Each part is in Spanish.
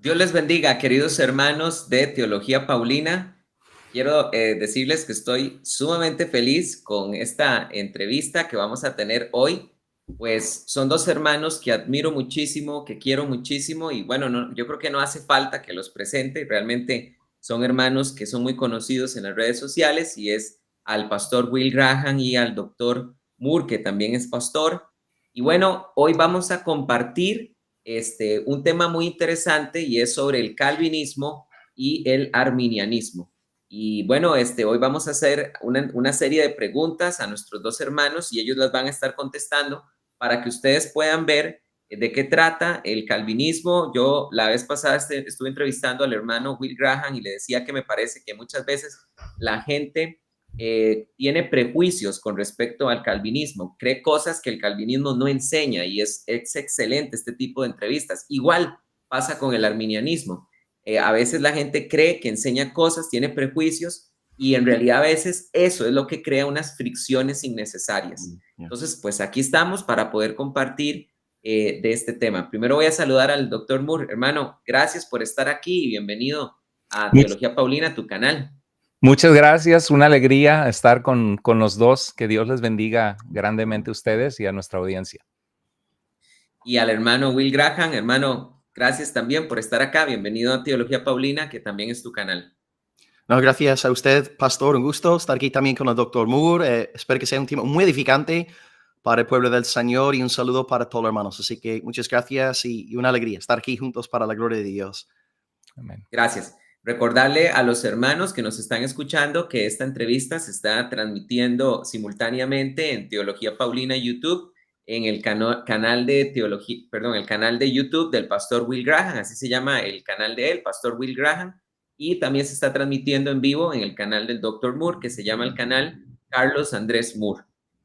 Dios les bendiga, queridos hermanos de Teología Paulina. Quiero decirles que estoy sumamente feliz con esta entrevista que vamos a tener hoy, pues son dos hermanos que admiro muchísimo, que quiero muchísimo y bueno, yo creo que no hace falta que los presente, realmente son hermanos que son muy conocidos en las redes sociales y es al pastor Will Graham y al doctor Moore, que también es pastor. Y bueno, hoy vamos a compartir un tema muy interesante y es sobre el calvinismo y el arminianismo. Y bueno, hoy vamos a hacer una serie de preguntas a nuestros dos hermanos y ellos las van a estar contestando para que ustedes puedan ver de qué trata el calvinismo. Yo la vez pasada estuve entrevistando al hermano Will Graham y le decía que me parece que muchas veces la gente tiene prejuicios con respecto al calvinismo, cree cosas que el calvinismo no enseña y es excelente este tipo de entrevistas. Igual pasa con el arminianismo. A veces la gente cree que enseña cosas, tiene prejuicios y en realidad a veces eso es lo que crea unas fricciones innecesarias. Entonces, pues aquí estamos para poder compartir de este tema. Primero voy a saludar al doctor Moore. Hermano, gracias por estar aquí y bienvenido a Teología Paulina, tu canal. Muchas gracias, una alegría estar con los dos. Que Dios les bendiga grandemente a ustedes y a nuestra audiencia. Y al hermano Will Graham, hermano, gracias también por estar acá. Bienvenido a Teología Paulina, que también es tu canal. No, gracias a usted, pastor. Un gusto estar aquí también con el doctor Moore. Espero que sea un tema muy edificante para el pueblo del Señor y un saludo para todos los hermanos. Así que muchas gracias y una alegría estar aquí juntos para la gloria de Dios. Amén. Gracias. Recordarle a los hermanos que nos están escuchando que esta entrevista se está transmitiendo simultáneamente en Teología Paulina YouTube, en el canal de teología, perdón, el canal de YouTube del pastor Will Graham, así se llama el canal de él, pastor Will Graham, y también se está transmitiendo en vivo en el canal del Dr. Moore, que se llama el canal Carlos Andrés Moore.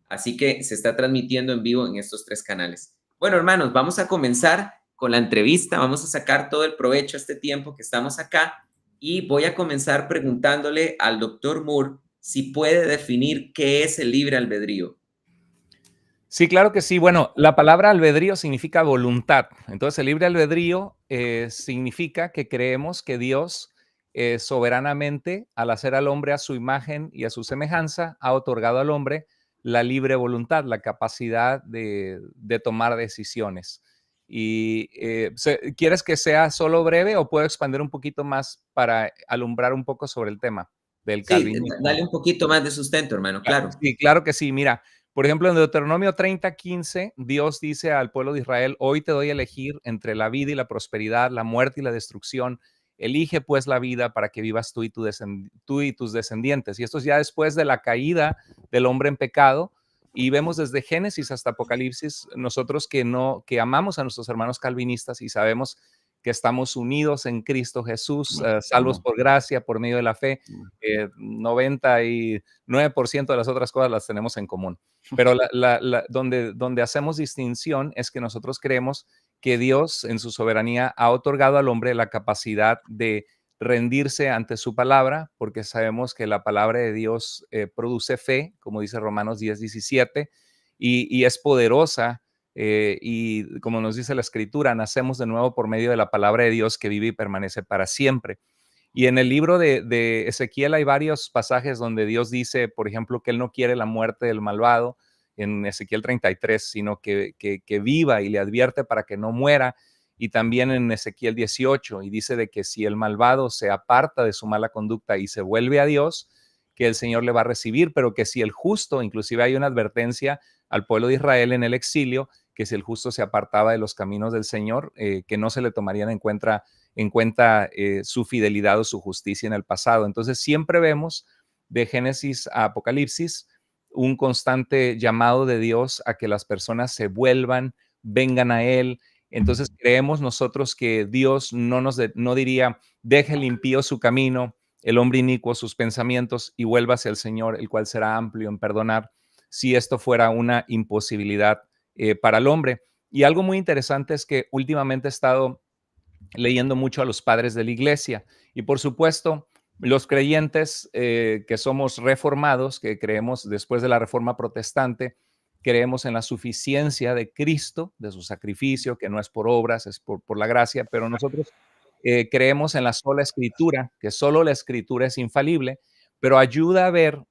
Así que se está transmitiendo en vivo en estos tres canales. Bueno, hermanos, vamos a comenzar con la entrevista. Vamos a sacar todo el provecho a este tiempo que estamos acá y voy a comenzar preguntándole al doctor Moore si puede definir qué es el libre albedrío. Sí, claro que sí. Bueno, la palabra albedrío significa voluntad. Entonces, el libre albedrío significa que creemos que Dios soberanamente, al hacer al hombre a su imagen y a su semejanza, ha otorgado al hombre la libre voluntad, la capacidad de tomar decisiones. Y ¿quieres que sea solo breve o puedo expandir un poquito más para alumbrar un poco sobre el tema del calvinismo? Sí, dale un poquito más de sustento, hermano, claro. Sí, claro que sí. Mira, por ejemplo, en Deuteronomio 30:15, Dios dice al pueblo de Israel: hoy te doy a elegir entre la vida y la prosperidad, la muerte y la destrucción. Elige pues la vida para que vivas tú y tus descendientes. Y esto es ya después de la caída del hombre en pecado. Y vemos desde Génesis hasta Apocalipsis, nosotros que amamos a nuestros hermanos calvinistas y sabemos que estamos unidos en Cristo Jesús, salvos por gracia, por medio de la fe. 99% de las otras cosas las tenemos en común. Pero donde hacemos distinción es que nosotros creemos que Dios en su soberanía ha otorgado al hombre la capacidad de rendirse ante su palabra, porque sabemos que la palabra de Dios produce fe, como dice Romanos 10:17, y es poderosa. Y como nos dice la Escritura, nacemos de nuevo por medio de la palabra de Dios que vive y permanece para siempre. Y en el libro de Ezequiel hay varios pasajes donde Dios dice, por ejemplo, que Él no quiere la muerte del malvado, en Ezequiel 33, sino que viva, y le advierte para que no muera. Y también en Ezequiel 18, y dice de que si el malvado se aparta de su mala conducta y se vuelve a Dios, que el Señor le va a recibir, pero que si el justo, inclusive hay una advertencia al pueblo de Israel en el exilio, que si el justo se apartaba de los caminos del Señor, que no se le tomarían en cuenta su fidelidad o su justicia en el pasado. Entonces siempre vemos de Génesis a Apocalipsis un constante llamado de Dios a que las personas se vuelvan, vengan a Él. Entonces creemos nosotros que Dios no diría: deje el impío su camino, el hombre inicuo sus pensamientos, y vuelva hacia el Señor, el cual será amplio en perdonar, si esto fuera una imposibilidad para el hombre. Y algo muy interesante es que últimamente he estado leyendo mucho a los padres de la iglesia, y por supuesto los creyentes que somos reformados, que creemos después de la reforma protestante, creemos en la suficiencia de Cristo, de su sacrificio, que no es por obras, es por la gracia, pero nosotros creemos en la sola escritura, que solo la escritura es infalible, pero ayuda a ver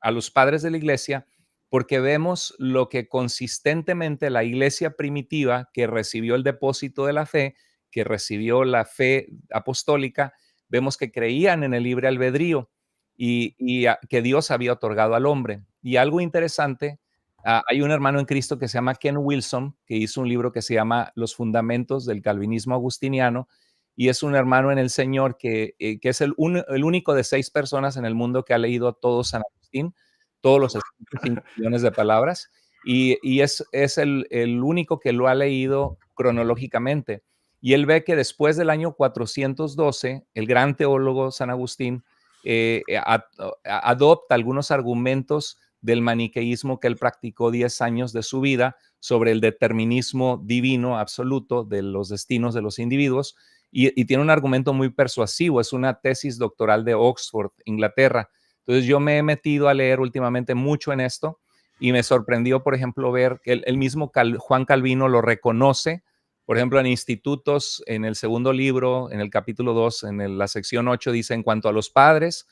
a los padres de la iglesia porque vemos lo que consistentemente la iglesia primitiva que recibió el depósito de la fe, que recibió la fe apostólica, vemos que creían en el libre albedrío y que Dios había otorgado al hombre. Y algo interesante, hay un hermano en Cristo que se llama Ken Wilson, que hizo un libro que se llama Los Fundamentos del Calvinismo Agustiniano, y es un hermano en el Señor que es el único de 6 personas en el mundo que ha leído todo San Agustín, todos los 5 millones de palabras, y es el único que lo ha leído cronológicamente. Y él ve que después del año 412, el gran teólogo San Agustín adopta algunos argumentos del maniqueísmo que él practicó 10 años de su vida sobre el determinismo divino absoluto de los destinos de los individuos, y tiene un argumento muy persuasivo, es una tesis doctoral de Oxford, Inglaterra. Entonces yo me he metido a leer últimamente mucho en esto y me sorprendió, por ejemplo, ver que el mismo Juan Calvino lo reconoce, por ejemplo, en institutos, en el segundo libro, en el capítulo 2, en la sección 8, dice, en cuanto a los padres,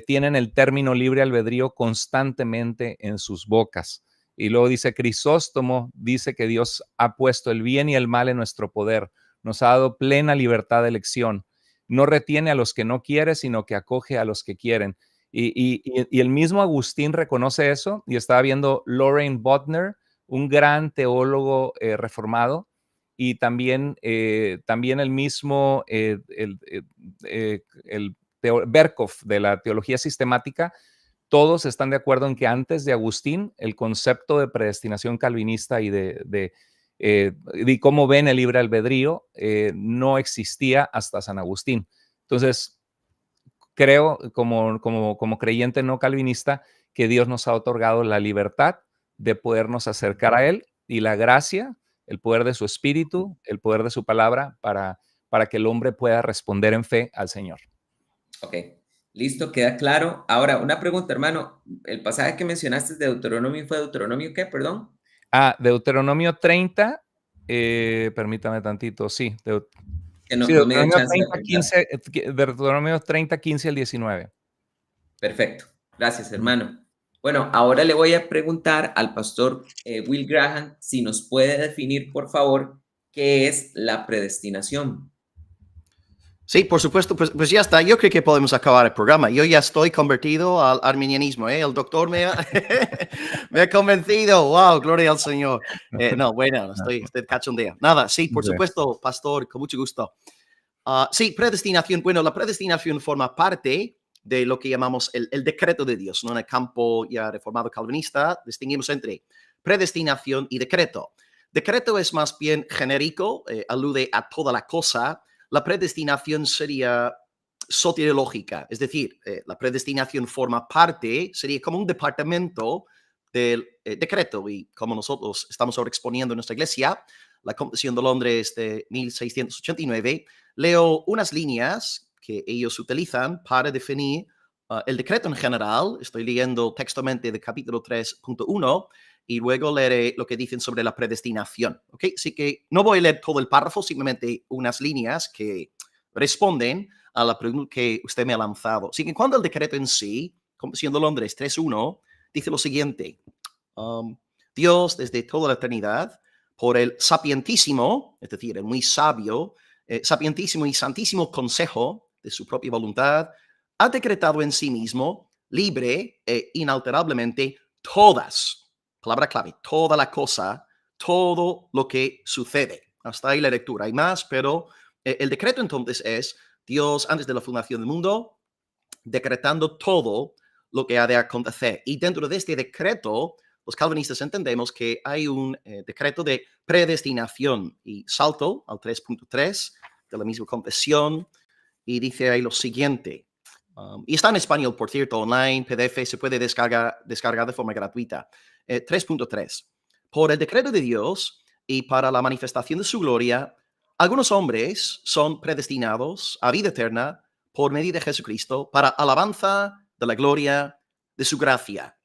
tienen el término libre albedrío constantemente en sus bocas. Y luego dice, Crisóstomo dice que Dios ha puesto el bien y el mal en nuestro poder, nos ha dado plena libertad de elección, no retiene a los que no quiere, sino que acoge a los que quieren. Y el mismo Agustín reconoce eso, y estaba viendo Loraine Bodmer, un gran teólogo reformado, y también el mismo Berkov de la teología sistemática. Todos están de acuerdo en que antes de Agustín el concepto de predestinación calvinista y de cómo ven el libre albedrío no existía hasta San Agustín. Entonces, creo como creyente no calvinista que Dios nos ha otorgado la libertad de podernos acercar a Él y la gracia, el poder de su Espíritu, el poder de su palabra para que el hombre pueda responder en fe al Señor. Ok, listo, queda claro. Ahora, una pregunta, hermano. El pasaje que mencionaste de Deuteronomio fue Deuteronomio, ¿qué? Perdón. Deuteronomio 30, permítame tantito, sí. Que no, Sí, no me dio Deuteronomio chance de 30, apuntar. 15, Deuteronomio 30, 15 al 19. Perfecto. Gracias, hermano. Bueno, ahora le voy a preguntar al pastor Will Graham si nos puede definir, por favor, qué es la predestinación. Sí, por supuesto, pues ya está. Yo creo que podemos acabar el programa. Yo ya estoy convertido al arminianismo, ¿eh? El doctor me ha, me ha convencido. ¡Wow! Gloria al Señor. No, bueno, estoy cachondeo. Nada, sí, por supuesto, pastor, con mucho gusto. Sí, predestinación. Bueno, la predestinación forma parte de lo que llamamos el decreto de Dios, ¿no? En el campo ya reformado calvinista, distinguimos entre predestinación y decreto. Decreto es más bien genérico, alude a toda la cosa. La predestinación sería soteriológica, es decir, la predestinación forma parte, sería como un departamento del decreto, y como nosotros estamos ahora exponiendo en nuestra iglesia, la Confesión de Londres de 1689, leo unas líneas que ellos utilizan para definir el decreto en general. Estoy leyendo textualmente del capítulo 3.1 y luego leeré lo que dicen sobre la predestinación. ¿Okay? Así que no voy a leer todo el párrafo, simplemente unas líneas que responden a la pregunta que usted me ha lanzado. Así que cuando el decreto en sí, Confesión de Londres 3.1, dice lo siguiente: Dios desde toda la eternidad, por el sapientísimo, es decir, el muy sabio, sapientísimo y santísimo consejo de su propia voluntad, ha decretado en sí mismo, libre e inalterablemente, todas, palabra clave, toda la cosa, todo lo que sucede. Hasta ahí la lectura. Hay más, pero el decreto entonces es Dios antes de la fundación del mundo, decretando todo lo que ha de acontecer. Y dentro de este decreto, los calvinistas entendemos que hay un decreto de predestinación. Y salto al 3.3 de la misma confesión y dice ahí lo siguiente. Y está en español, por cierto, online, PDF, se puede descargar de forma gratuita. 3.3. Por el decreto de Dios y para la manifestación de su gloria, algunos hombres son predestinados a vida eterna por medio de Jesucristo para alabanza de la gloria de su gracia.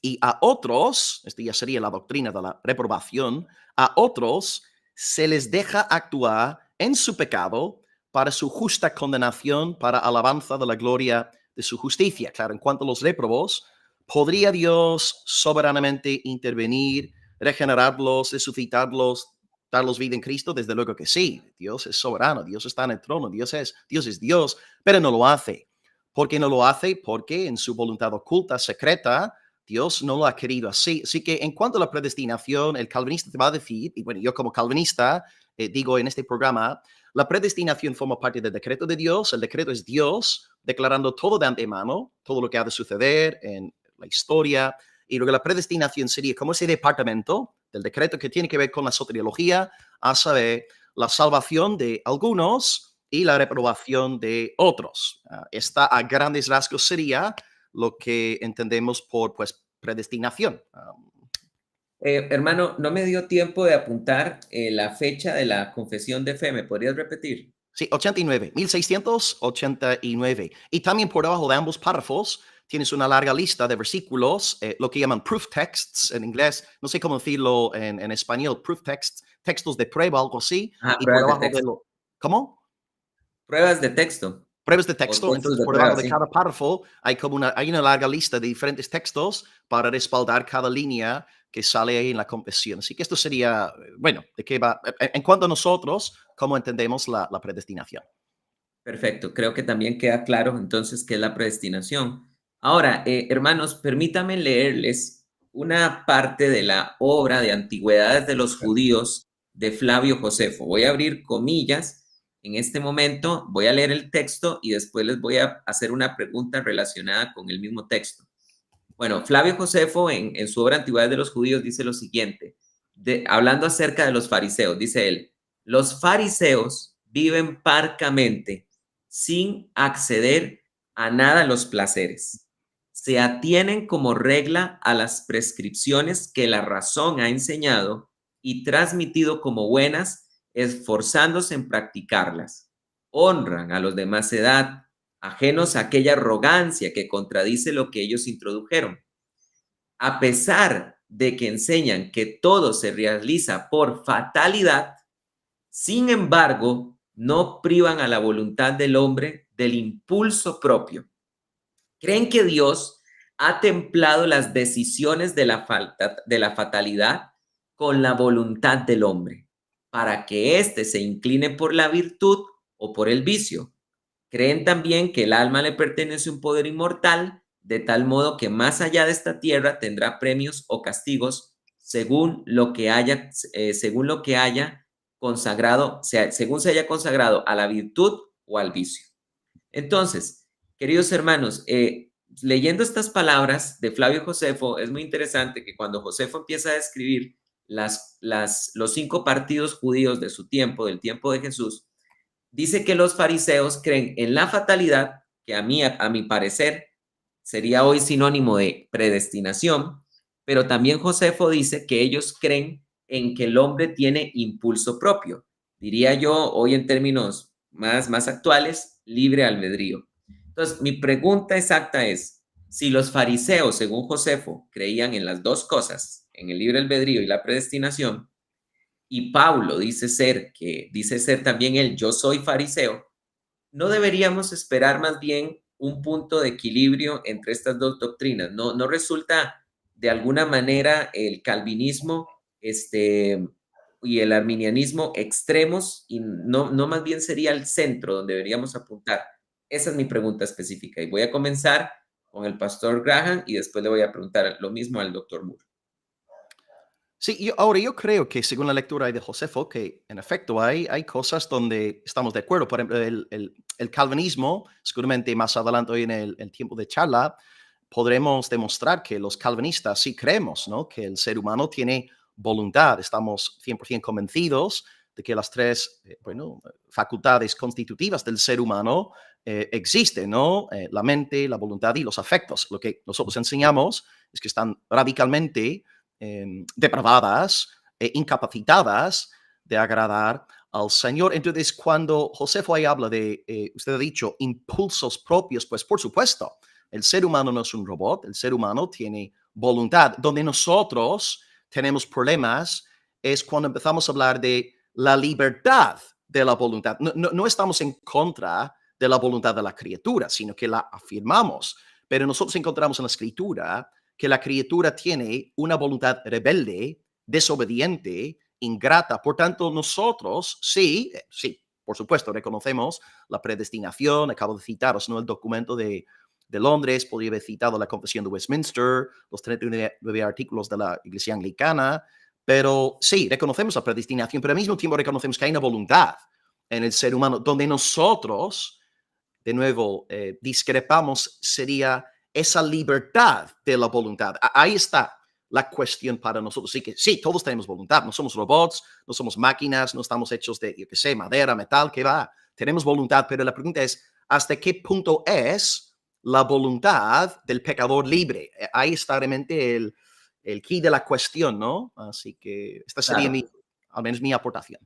Y a otros, esto ya sería la doctrina de la reprobación, a otros se les deja actuar en su pecado para su justa condenación, para alabanza de la gloria de su justicia. Claro, en cuanto a los réprobos, ¿podría Dios soberanamente intervenir, regenerarlos, resucitarlos, darlos vida en Cristo? Desde luego que sí. Dios es soberano, Dios está en el trono, Dios es Dios, pero no lo hace. ¿Por qué no lo hace? Porque en su voluntad oculta, secreta, Dios no lo ha querido así. Así que en cuanto a la predestinación, el calvinista te va a decir, y bueno, yo como calvinista digo en este programa, la predestinación forma parte del decreto de Dios. El decreto es Dios declarando todo de antemano, todo lo que ha de suceder en la historia. Y luego la predestinación sería como ese departamento del decreto que tiene que ver con la soteriología, a saber, la salvación de algunos y la reprobación de otros. Esta a grandes rasgos sería lo que entendemos por pues, predestinación. Hermano, no me dio tiempo de apuntar la fecha de la confesión de fe. ¿Me podrías repetir? Sí, 89, 1689. Y también por debajo de ambos párrafos tienes una larga lista de versículos, lo que llaman proof texts en inglés, no sé cómo decirlo en español, proof texts, textos de prueba, algo así. Ah, Y por pruebas de debajo de texto. lo... ¿Cómo? Pruebas de texto Pruebas de o texto, textos entonces de por prueba, debajo de sí. cada párrafo hay una larga lista de diferentes textos para respaldar cada línea que sale ahí en la confesión. Así que esto sería, bueno, de qué va, en cuanto a nosotros, cómo entendemos la predestinación. Perfecto, creo que también queda claro entonces qué es la predestinación. Ahora, hermanos, permítanme leerles una parte de la obra de Antigüedades de los Judíos de Flavio Josefo. Voy a abrir comillas en este momento, voy a leer el texto y después les voy a hacer una pregunta relacionada con el mismo texto. Bueno, Flavio Josefo en su obra Antigüedades de los Judíos dice lo siguiente, hablando acerca de los fariseos, dice él, los fariseos viven parcamente sin acceder a nada de los placeres. Se atienen como regla a las prescripciones que la razón ha enseñado y transmitido como buenas, esforzándose en practicarlas. Honran a los de más edad, ajenos a aquella arrogancia que contradice lo que ellos introdujeron. A pesar de que enseñan que todo se realiza por fatalidad, sin embargo, no privan a la voluntad del hombre del impulso propio. Creen que Dios ha templado las decisiones de la fatalidad con la voluntad del hombre, para que éste se incline por la virtud o por el vicio. Creen también que el alma le pertenece a un poder inmortal, de tal modo que más allá de esta tierra tendrá premios o castigos según lo que haya consagrado, según se haya consagrado a la virtud o al vicio. Entonces, queridos hermanos, leyendo estas palabras de Flavio Josefo, es muy interesante que cuando Josefo empieza a describir los 5 partidos judíos de su tiempo, del tiempo de Jesús, dice que los fariseos creen en la fatalidad, que a mi parecer sería hoy sinónimo de predestinación, pero también Josefo dice que ellos creen en que el hombre tiene impulso propio. Diría yo hoy en términos más actuales, libre albedrío. Entonces, mi pregunta exacta es, si los fariseos, según Josefo, creían en las dos cosas, en el libre albedrío y la predestinación, y Pablo dice ser también él, yo soy fariseo, ¿no deberíamos esperar más bien un punto de equilibrio entre estas dos doctrinas? ¿No resulta de alguna manera el calvinismo y el arminianismo extremos y no más bien sería el centro donde deberíamos apuntar? Esa es mi pregunta específica y voy a comenzar con el pastor Graham y después le voy a preguntar lo mismo al doctor Moore. Sí, ahora yo creo que según la lectura de Josefo, que en efecto hay cosas donde estamos de acuerdo. Por ejemplo, el calvinismo, seguramente más adelante hoy en el tiempo de charla, podremos demostrar que los calvinistas sí creemos, ¿no? Que el ser humano tiene voluntad. Estamos 100% convencidos de que las tres facultades constitutivas del ser humano existen, ¿no? La mente, la voluntad y los afectos. Lo que nosotros enseñamos es que están radicalmente depravadas e incapacitadas de agradar al Señor. Entonces, cuando Josefo ahí habla de, usted ha dicho, impulsos propios, pues por supuesto, el ser humano no es un robot, el ser humano tiene voluntad. Donde nosotros tenemos problemas es cuando empezamos a hablar de la libertad de la voluntad. No estamos en contra de la voluntad de la criatura, sino que la afirmamos. Pero nosotros encontramos en la Escritura que la criatura tiene una voluntad rebelde, desobediente, ingrata. Por tanto, nosotros sí, por supuesto, reconocemos la predestinación. Acabo de citaros, ¿no?, el documento de Londres, podría haber citado la Confesión de Westminster, los 39 artículos de la Iglesia Anglicana, pero sí, reconocemos la predestinación, pero al mismo tiempo reconocemos que hay una voluntad en el ser humano, donde nosotros, de nuevo, discrepamos, sería esa libertad de la voluntad. Ahí está la cuestión para nosotros. Sí, que sí, todos tenemos voluntad, no somos robots, no somos máquinas, no estamos hechos de, yo qué sé, madera, metal, ¿qué va? Tenemos voluntad, pero la pregunta es, ¿hasta qué punto es la voluntad del pecador libre? Ahí está realmente el key de la cuestión, ¿no? Así que esta sería Claro. al menos mi aportación.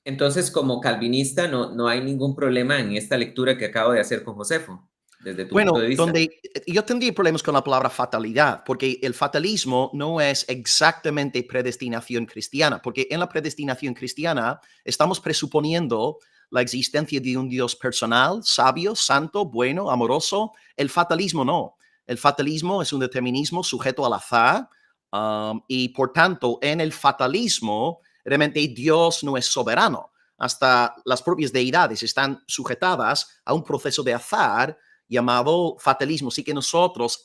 Entonces, como calvinista, no hay ningún problema en esta lectura que acabo de hacer con Josefo, desde tu punto Bueno, de vista. donde yo tendría problemas con la palabra fatalidad, porque el fatalismo no es exactamente predestinación cristiana, porque en la predestinación cristiana estamos presuponiendo la existencia de un Dios personal, sabio, santo, bueno, amoroso. El fatalismo no. El fatalismo es un determinismo sujeto al azar, y por tanto, en el fatalismo, realmente Dios no es soberano. Hasta las propias deidades están sujetadas a un proceso de azar llamado fatalismo. Así que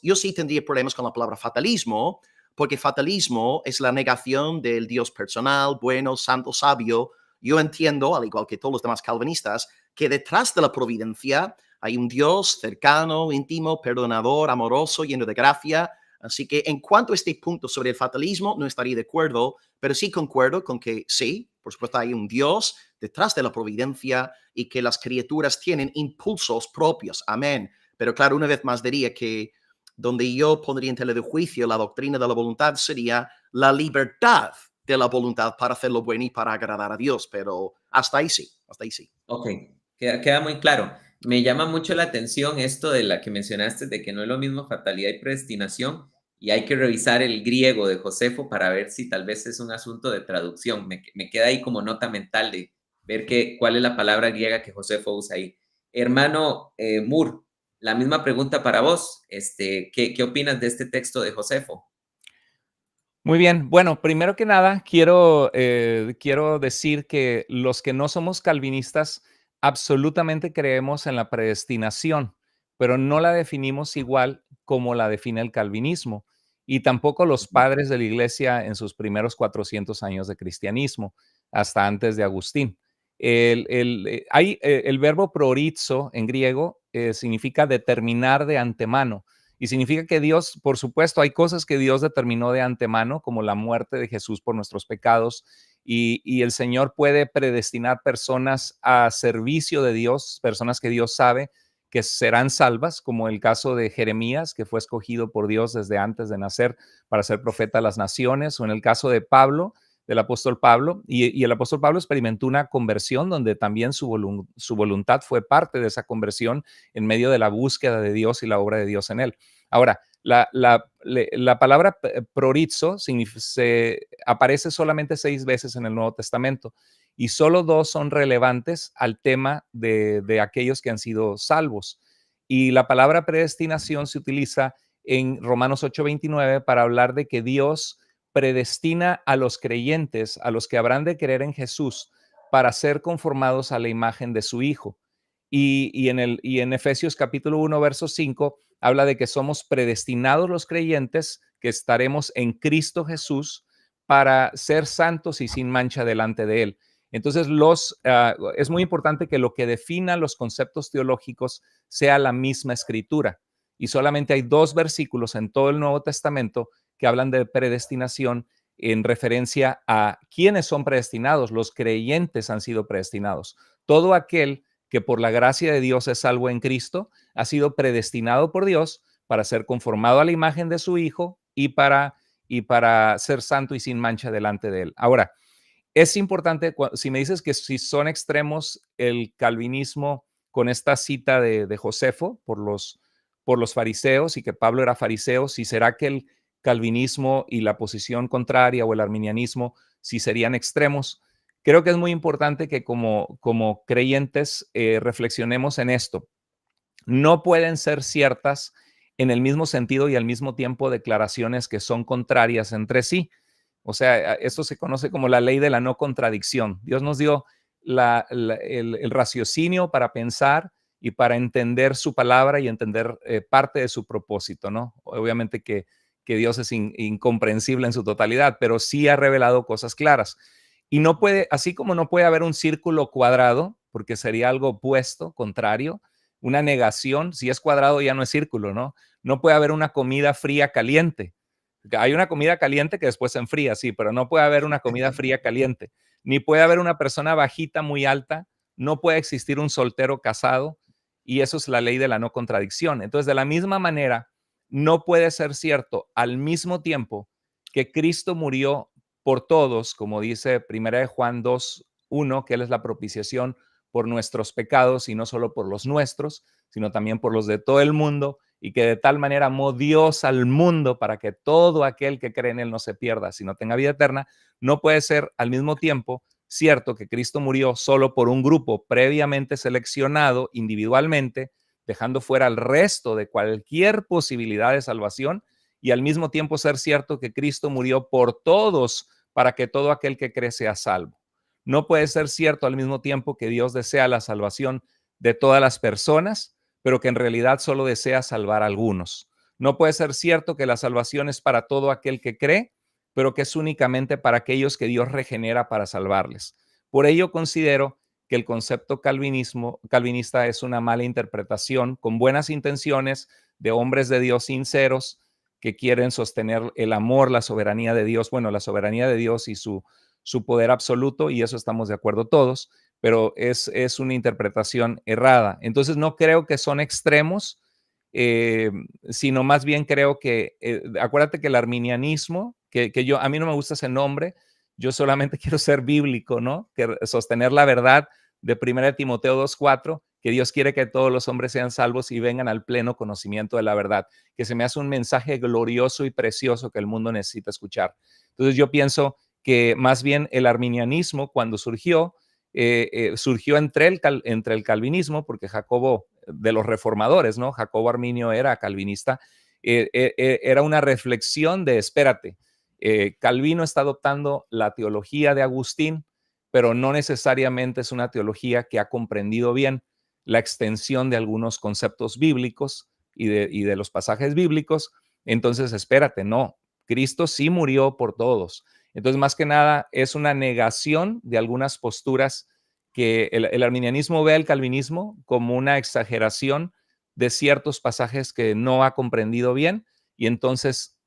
yo sí tendría problemas con la palabra fatalismo, porque fatalismo es la negación del Dios personal, bueno, santo, sabio. Yo entiendo, al igual que todos los demás calvinistas, que detrás de la providencia hay un Dios cercano, íntimo, perdonador, amoroso, lleno de gracia. Así que en cuanto a este punto sobre el fatalismo, no estaría de acuerdo, pero sí concuerdo con que sí, por supuesto hay un Dios detrás de la providencia y que las criaturas tienen impulsos propios. Amén. Pero claro, una vez más diría que donde yo pondría en tela de juicio la doctrina de la voluntad sería la libertad de la voluntad para hacer lo bueno y para agradar a Dios. Pero hasta ahí sí, hasta ahí sí. Ok, queda muy claro. Me llama mucho la atención esto de la que mencionaste, de que no es lo mismo fatalidad y predestinación, y hay que revisar el griego de Josefo para ver si tal vez es un asunto de traducción. Me queda ahí como nota mental de ver cuál es la palabra griega que Josefo usa ahí. Hermano Moore, la misma pregunta para vos. ¿Qué opinas de este texto de Josefo? Muy bien. Bueno, primero que nada, quiero decir que los que no somos calvinistas absolutamente creemos en la predestinación, pero no la definimos igual como la define el calvinismo y tampoco los padres de la iglesia en sus primeros 400 años de cristianismo, hasta antes de Agustín. El verbo prorizo en griego significa determinar de antemano. Y significa que Dios, por supuesto, hay cosas que Dios determinó de antemano, como la muerte de Jesús por nuestros pecados, y el Señor puede predestinar personas a servicio de Dios, personas que Dios sabe que serán salvas, como el caso de Jeremías, que fue escogido por Dios desde antes de nacer para ser profeta a las naciones, o en el caso de Pablo, del apóstol Pablo, y el apóstol Pablo experimentó una conversión donde también su voluntad fue parte de esa conversión en medio de la búsqueda de Dios y la obra de Dios en él. Ahora, la palabra prorizo aparece solamente 6 veces en el Nuevo Testamento y solo 2 son relevantes al tema de aquellos que han sido salvos. Y la palabra predestinación se utiliza en Romanos 8:29 para hablar de que Dios predestina a los creyentes, a los que habrán de creer en Jesús, para ser conformados a la imagen de su Hijo. Y en Efesios capítulo 1, verso 5, habla de que somos predestinados los creyentes, que estaremos en Cristo Jesús para ser santos y sin mancha delante de Él. Entonces, es muy importante que lo que defina los conceptos teológicos sea la misma escritura. Y solamente hay 2 versículos en todo el Nuevo Testamento que hablan de predestinación en referencia a quiénes son predestinados. Los creyentes han sido predestinados. Todo aquel que por la gracia de Dios es salvo en Cristo ha sido predestinado por Dios para ser conformado a la imagen de su Hijo y para ser santo y sin mancha delante de Él. Ahora, es importante, si me dices que si son extremos el calvinismo con esta cita de Josefo por los fariseos y que Pablo era fariseo, si será que el calvinismo y la posición contraria o el arminianismo, si serían extremos, creo que es muy importante que como creyentes reflexionemos en esto. No pueden ser ciertas en el mismo sentido y al mismo tiempo declaraciones que son contrarias entre sí. O sea, esto se conoce como la ley de la no contradicción. Dios nos dio el raciocinio para pensar y para entender su palabra y entender parte de su propósito, ¿no? Obviamente que Dios es incomprensible en su totalidad, pero sí ha revelado cosas claras. Y no puede, así como no puede haber un círculo cuadrado, porque sería algo opuesto, contrario, una negación, si es cuadrado ya no es círculo, ¿no? No puede haber una comida fría caliente. Hay una comida caliente que después se enfría, sí, pero no puede haber una comida fría caliente. Ni puede haber una persona bajita muy alta, no puede existir un soltero casado, y eso es la ley de la no contradicción. Entonces, de la misma manera, no puede ser cierto al mismo tiempo que Cristo murió por todos, como dice 1 Juan 2:1, que Él es la propiciación por nuestros pecados y no solo por los nuestros, sino también por los de todo el mundo, y que de tal manera amó Dios al mundo para que todo aquel que cree en Él no se pierda, sino tenga vida eterna. No puede ser al mismo tiempo cierto que Cristo murió solo por un grupo previamente seleccionado individualmente, dejando fuera al resto de cualquier posibilidad de salvación, y al mismo tiempo ser cierto que Cristo murió por todos para que todo aquel que cree sea salvo. No puede ser cierto al mismo tiempo que Dios desea la salvación de todas las personas, pero que en realidad solo desea salvar a algunos. No puede ser cierto que la salvación es para todo aquel que cree, pero que es únicamente para aquellos que Dios regenera para salvarles. Por ello considero que el concepto calvinista es una mala interpretación con buenas intenciones de hombres de Dios sinceros que quieren sostener el amor, la soberanía de Dios, bueno, la soberanía de Dios y su poder absoluto, y eso estamos de acuerdo todos, pero es una interpretación errada. Entonces no creo que son extremos, sino más bien creo que, acuérdate que el arminianismo, que a mí no me gusta ese nombre, yo solamente quiero ser bíblico, ¿no? Que sostener la verdad de 1 Timoteo 2:4, que Dios quiere que todos los hombres sean salvos y vengan al pleno conocimiento de la verdad, que se me hace un mensaje glorioso y precioso que el mundo necesita escuchar. Entonces yo pienso que más bien el arminianismo, cuando surgió entre el calvinismo, porque Jacobo, de los reformadores, ¿no? Jacobo Arminio era calvinista, era una reflexión de, espérate, Calvino está adoptando la teología de Agustín, pero no necesariamente es una teología que ha comprendido bien la extensión de algunos conceptos bíblicos y de los pasajes bíblicos. Entonces, espérate, no, Cristo sí murió por todos. Entonces, más que nada, es una negación de algunas posturas que el arminianismo ve al calvinismo como una exageración de ciertos pasajes que no ha comprendido bien, y entonces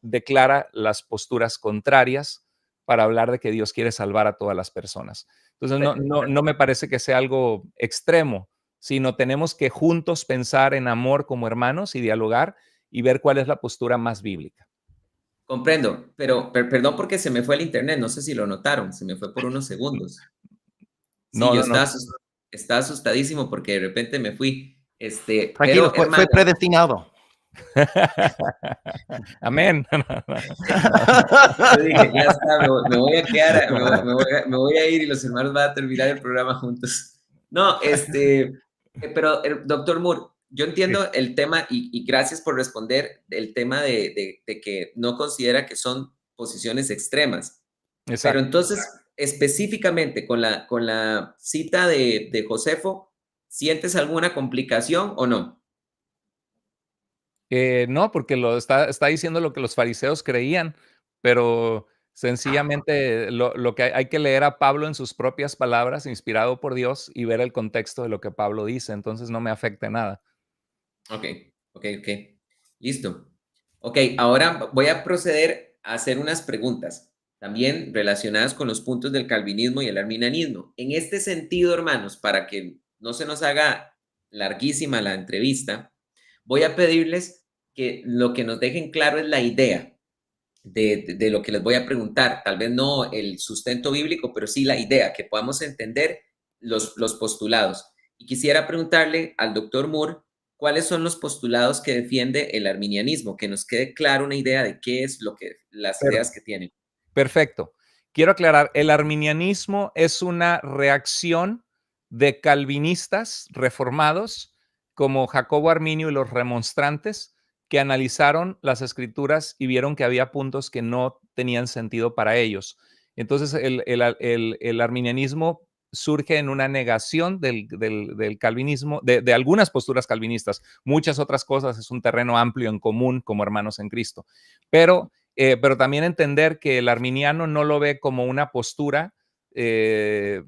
declara las posturas contrarias para hablar de que Dios quiere salvar a todas las personas. Entonces, no me parece que sea algo extremo, sino tenemos que juntos pensar en amor como hermanos y dialogar y ver cuál es la postura más bíblica. Comprendo, pero perdón porque se me fue el internet, no sé si lo notaron, se me fue por unos segundos. Sí, No, yo no, no. estaba asustadísimo porque de repente me fui. Tranquilo, Pero fue hermano, predestinado. Amén. yo dije, ya está, me voy a quedar, me voy a ir y los hermanos van a terminar el programa juntos. No, pero doctor Moore, yo Sí, entiendo el tema y gracias por responder el tema de que no considera que son posiciones extremas. Pero exacto. entonces, específicamente con la cita de Josefo, ¿sientes alguna complicación o no? No, porque está diciendo lo que los fariseos creían, pero sencillamente lo que hay que leer a Pablo en sus propias palabras, inspirado por Dios, y ver el contexto de lo que Pablo dice. Entonces no me afecta en nada. Ok, ok. Listo. Ok, ahora voy a proceder a hacer unas preguntas, también relacionadas con los puntos del calvinismo y el arminianismo. En este sentido, hermanos, para que no se nos haga larguísima la entrevista, voy a pedirles que lo que nos dejen claro es la idea de lo que les voy a preguntar. Tal vez no el sustento bíblico, pero sí la idea, que podamos entender los postulados. Y quisiera preguntarle al doctor Moore cuáles son los postulados que defiende el arminianismo, que nos quede claro una idea de qué es lo que las ideas que tienen. Perfecto. quiero aclarar, el arminianismo es una reacción de calvinistas reformados como Jacobo Arminio y los remonstrantes que analizaron las escrituras y vieron que había puntos que no tenían sentido para ellos. Entonces el arminianismo surge en una negación del calvinismo, de algunas posturas calvinistas. Muchas otras cosas, es un terreno amplio en común como hermanos en Cristo. Pero también entender que el arminiano no lo ve como una postura que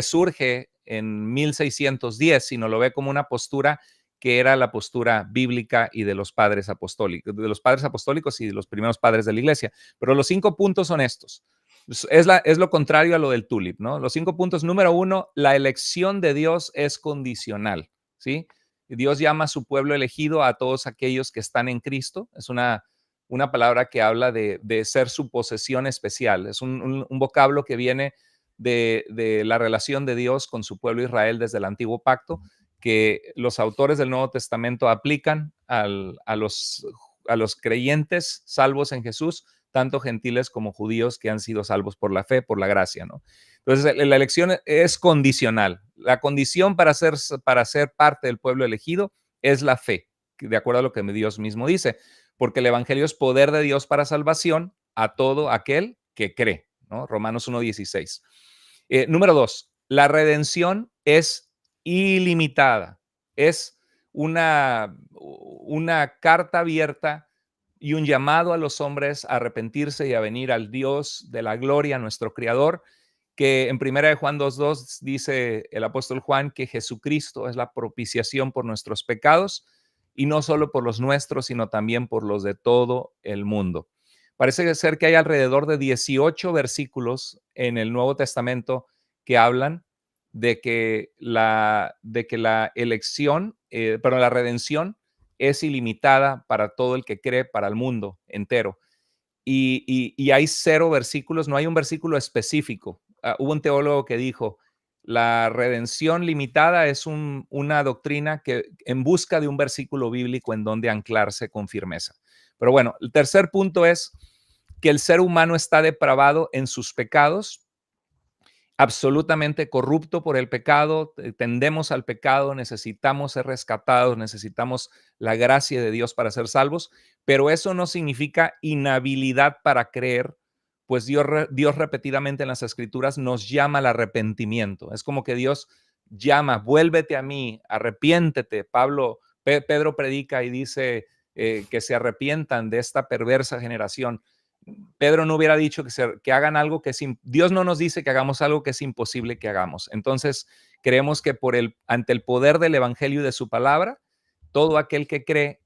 surge en 1610, sino lo ve como una postura que era la postura bíblica y de los padres apostólicos y de los primeros padres de la iglesia. Pero los 5 puntos son estos. Es lo contrario a lo del tulip, ¿no? Los 5 puntos. Número 1, la elección de Dios es condicional, ¿sí? Dios llama a su pueblo elegido a todos aquellos que están en Cristo. Es una palabra que habla de ser su posesión especial. Es un vocablo que viene de la relación de Dios con su pueblo Israel desde el Antiguo Pacto, que los autores del Nuevo Testamento aplican a los creyentes salvos en Jesús, tanto gentiles como judíos que han sido salvos por la fe, por la gracia, ¿no? Entonces, la elección es condicional. La condición para ser parte del pueblo elegido es la fe, de acuerdo a lo que Dios mismo dice, porque el evangelio es poder de Dios para salvación a todo aquel que cree, ¿no? Romanos 1:16. Número 2, la redención es ilimitada. Es una carta abierta y un llamado a los hombres a arrepentirse y a venir al Dios de la gloria, nuestro Creador, que en 1 de Juan 2:2 dice el apóstol Juan que Jesucristo es la propiciación por nuestros pecados, y no solo por los nuestros, sino también por los de todo el mundo. Parece ser que hay alrededor de 18 versículos en el Nuevo Testamento que hablan de que la elección, la redención es ilimitada para todo el que cree, para el mundo entero. Y hay 0 versículos, no hay un versículo específico. Hubo un teólogo que dijo, la redención limitada es una doctrina que en busca de un versículo bíblico en donde anclarse con firmeza. Pero bueno, el tercer punto es que el ser humano está depravado en sus pecados, absolutamente corrupto por el pecado, tendemos al pecado, necesitamos ser rescatados, necesitamos la gracia de Dios para ser salvos, pero eso no significa inhabilidad para creer, pues Dios repetidamente en las Escrituras nos llama al arrepentimiento. Es como que Dios llama, vuélvete a mí, arrepiéntete. Pedro predica y dice que se arrepientan de esta perversa generación. Pedro no hubiera dicho que hagan algo que Dios no nos dice que hagamos algo que es imposible que hagamos. Entonces, creemos que ante el poder del evangelio y de su palabra, todo aquel que cree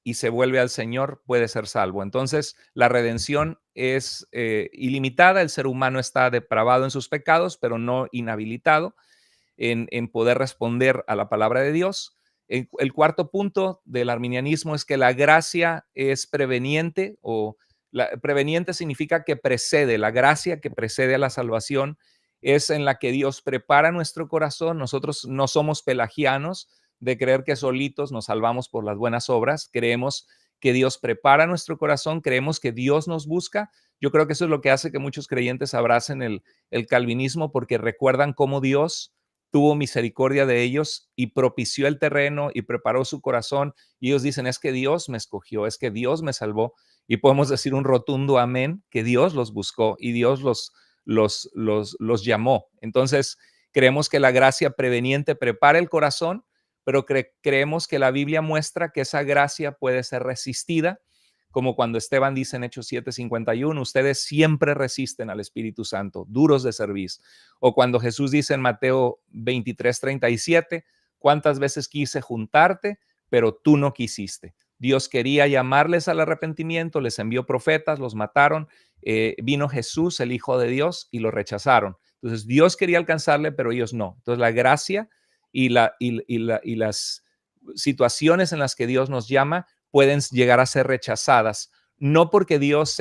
y se vuelve al Señor puede ser salvo. Entonces, la redención es ilimitada. El ser humano está depravado en sus pecados, pero no inhabilitado en poder responder a la palabra de Dios. El cuarto punto del arminianismo es que la gracia es preveniente preveniente significa que precede, la gracia que precede a la salvación es en la que Dios prepara nuestro corazón. Nosotros no somos pelagianos de creer que solitos nos salvamos por las buenas obras. Creemos que Dios prepara nuestro corazón, creemos que Dios nos busca. Yo creo que eso es lo que hace que muchos creyentes abracen el calvinismo, porque recuerdan cómo Dios tuvo misericordia de ellos y propició el terreno y preparó su corazón. Y ellos dicen, es que Dios me escogió, es que Dios me salvó. Y podemos decir un rotundo amén, que Dios los buscó y Dios los llamó. Entonces, creemos que la gracia preveniente prepara el corazón, pero creemos que la Biblia muestra que esa gracia puede ser resistida, como cuando Esteban dice en Hechos 7:51, ustedes siempre resisten al Espíritu Santo, duros de cerviz. O cuando Jesús dice en Mateo 23:37, ¿cuántas veces quise juntarte, pero tú no quisiste? Dios quería llamarles al arrepentimiento, les envió profetas, los mataron, vino Jesús, el Hijo de Dios, y lo rechazaron. Entonces Dios quería alcanzarle, pero ellos no. Entonces la gracia y las situaciones en las que Dios nos llama pueden llegar a ser rechazadas, no porque Dios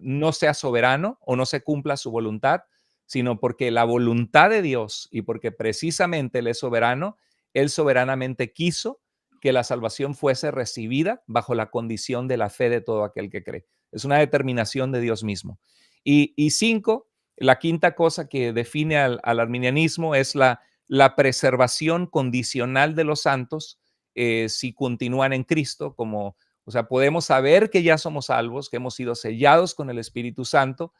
no sea soberano o no se cumpla su voluntad, sino porque la voluntad de Dios y porque precisamente Él es soberano, Él soberanamente quiso que la salvación fuese recibida bajo la condición de la fe de todo aquel que cree. Es una determinación de Dios mismo. Y cinco, la quinta cosa que define al arminianismo es la preservación condicional de los santos si continúan en Cristo, como, o sea, podemos saber que ya somos salvos, que hemos sido sellados con el Espíritu Santo.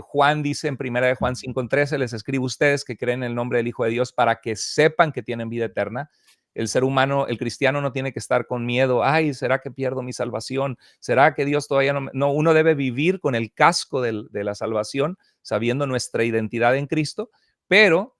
Juan dice en 1 Juan 5:13, les escribo a ustedes que creen en el nombre del Hijo de Dios para que sepan que tienen vida eterna. El ser humano, el cristiano no tiene que estar con miedo. Ay, ¿será que pierdo mi salvación? ¿Será que Dios todavía no? No, uno debe vivir con el casco de la salvación, sabiendo nuestra identidad en Cristo, pero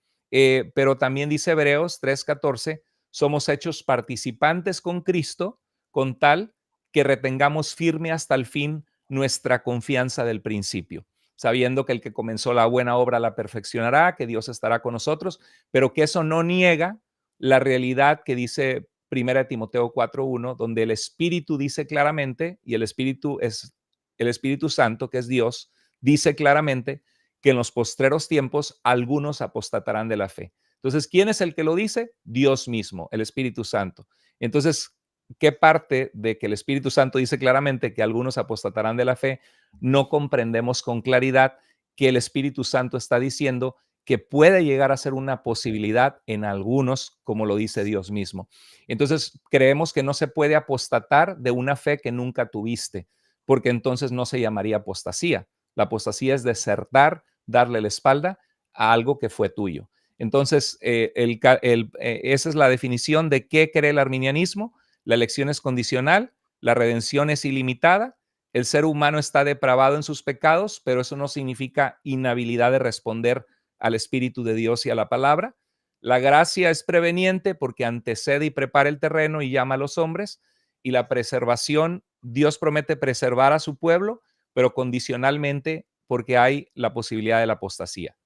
también dice Hebreos 3:14, somos hechos participantes con Cristo con tal que retengamos firme hasta el fin nuestra confianza del principio, sabiendo que el que comenzó la buena obra la perfeccionará, que Dios estará con nosotros, pero que eso no niega la realidad que dice 1 Timoteo 4:1, donde el Espíritu dice claramente, y el Espíritu es el Espíritu Santo, que es Dios, dice claramente que en los postreros tiempos algunos apostatarán de la fe. Entonces, ¿quién es el que lo dice? Dios mismo, el Espíritu Santo. Entonces, ¿qué parte de que el Espíritu Santo dice claramente que algunos apostatarán de la fe no comprendemos con claridad que el Espíritu Santo está diciendo que puede llegar a ser una posibilidad en algunos, como lo dice Dios mismo? Entonces, creemos que no se puede apostatar de una fe que nunca tuviste, porque entonces no se llamaría apostasía. La apostasía es desertar, darle la espalda a algo que fue tuyo. Entonces, esa es la definición de qué cree el arminianismo. La elección es condicional, la redención es ilimitada, el ser humano está depravado en sus pecados, pero eso no significa inhabilidad de responder al Espíritu de Dios y a la palabra. La gracia es preveniente porque antecede y prepara el terreno y llama a los hombres. Y la preservación, Dios promete preservar a su pueblo, pero condicionalmente porque hay la posibilidad de la apostasía.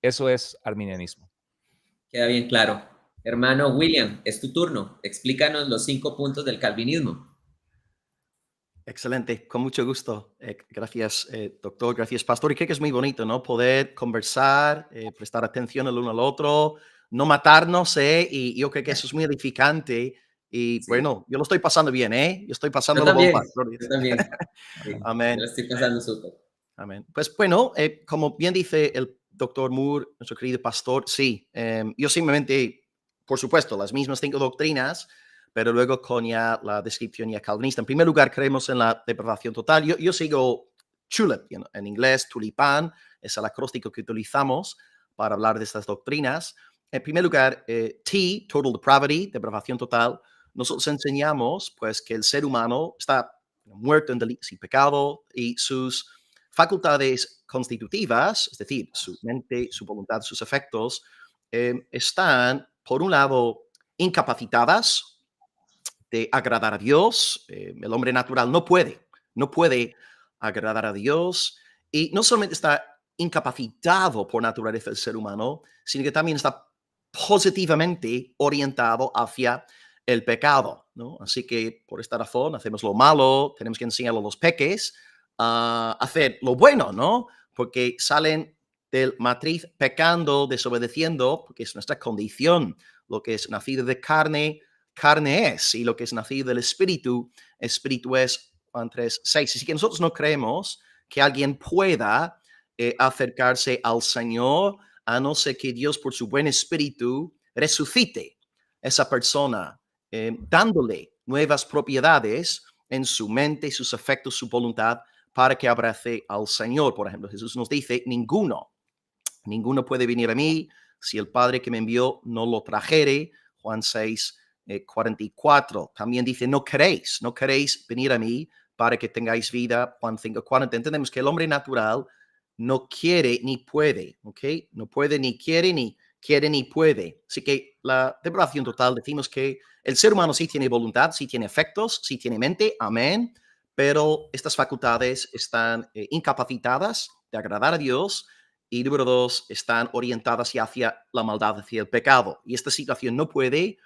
Eso es arminianismo. Queda bien claro. Hermano William, es tu turno. Explícanos los 5 puntos del calvinismo. Excelente, con mucho gusto. Gracias, doctor, gracias, pastor. Y creo que es muy bonito, ¿no? Poder conversar, prestar atención el uno al otro, no matarnos, ¿eh? Y yo creo que eso es muy edificante. Y Sí. bueno, yo lo estoy pasando bien, ¿eh? Yo estoy pasando Yo la también, bomba. yo también. Sí, yo Amén. lo estoy pasando súper. Amén. Pues bueno, como bien dice el doctor Moore, nuestro querido pastor, sí, yo simplemente, por supuesto, las mismas 5 doctrinas, pero luego con ya la descripción ya calvinista. En primer lugar, creemos en la depravación total. Yo sigo tulip, en inglés, tulipán, es el acróstico que utilizamos para hablar de estas doctrinas. En primer lugar, T, total depravity, depravación total. Nosotros enseñamos pues que el ser humano está muerto en delitos y pecado y sus facultades constitutivas, es decir, su mente, su voluntad, sus efectos, están, por un lado, incapacitadas de agradar a Dios. El hombre natural no puede agradar a Dios. Y no solamente está incapacitado por naturaleza el ser humano, sino que también está positivamente orientado hacia el pecado, ¿no? Así que por esta razón hacemos lo malo, tenemos que enseñar a los peques a hacer lo bueno, ¿no? Porque salen del matriz pecando, desobedeciendo, porque es nuestra condición. Lo que es nacido de carne, carne es, y lo que es nacido del espíritu, espíritu es. Juan 3:6. Así que nosotros no creemos que alguien pueda acercarse al Señor a no ser que Dios por su buen espíritu resucite esa persona, dándole nuevas propiedades en su mente, sus afectos, su voluntad, para que abrace al Señor. Por ejemplo, Jesús nos dice, ninguno puede venir a mí si el Padre que me envió no lo trajere. Juan 6:44. También dice, no queréis venir a mí para que tengáis vida. Juan 5:40. Entendemos que el hombre natural no quiere ni puede, ¿ok? No puede ni quiere ni puede. Así que la depravación total, decimos que el ser humano sí tiene voluntad, sí tiene efectos, sí tiene mente, amén, pero estas facultades están incapacitadas de agradar a Dios. Y número 2, están orientadas hacia la maldad, hacia el pecado. Y esta situación no puede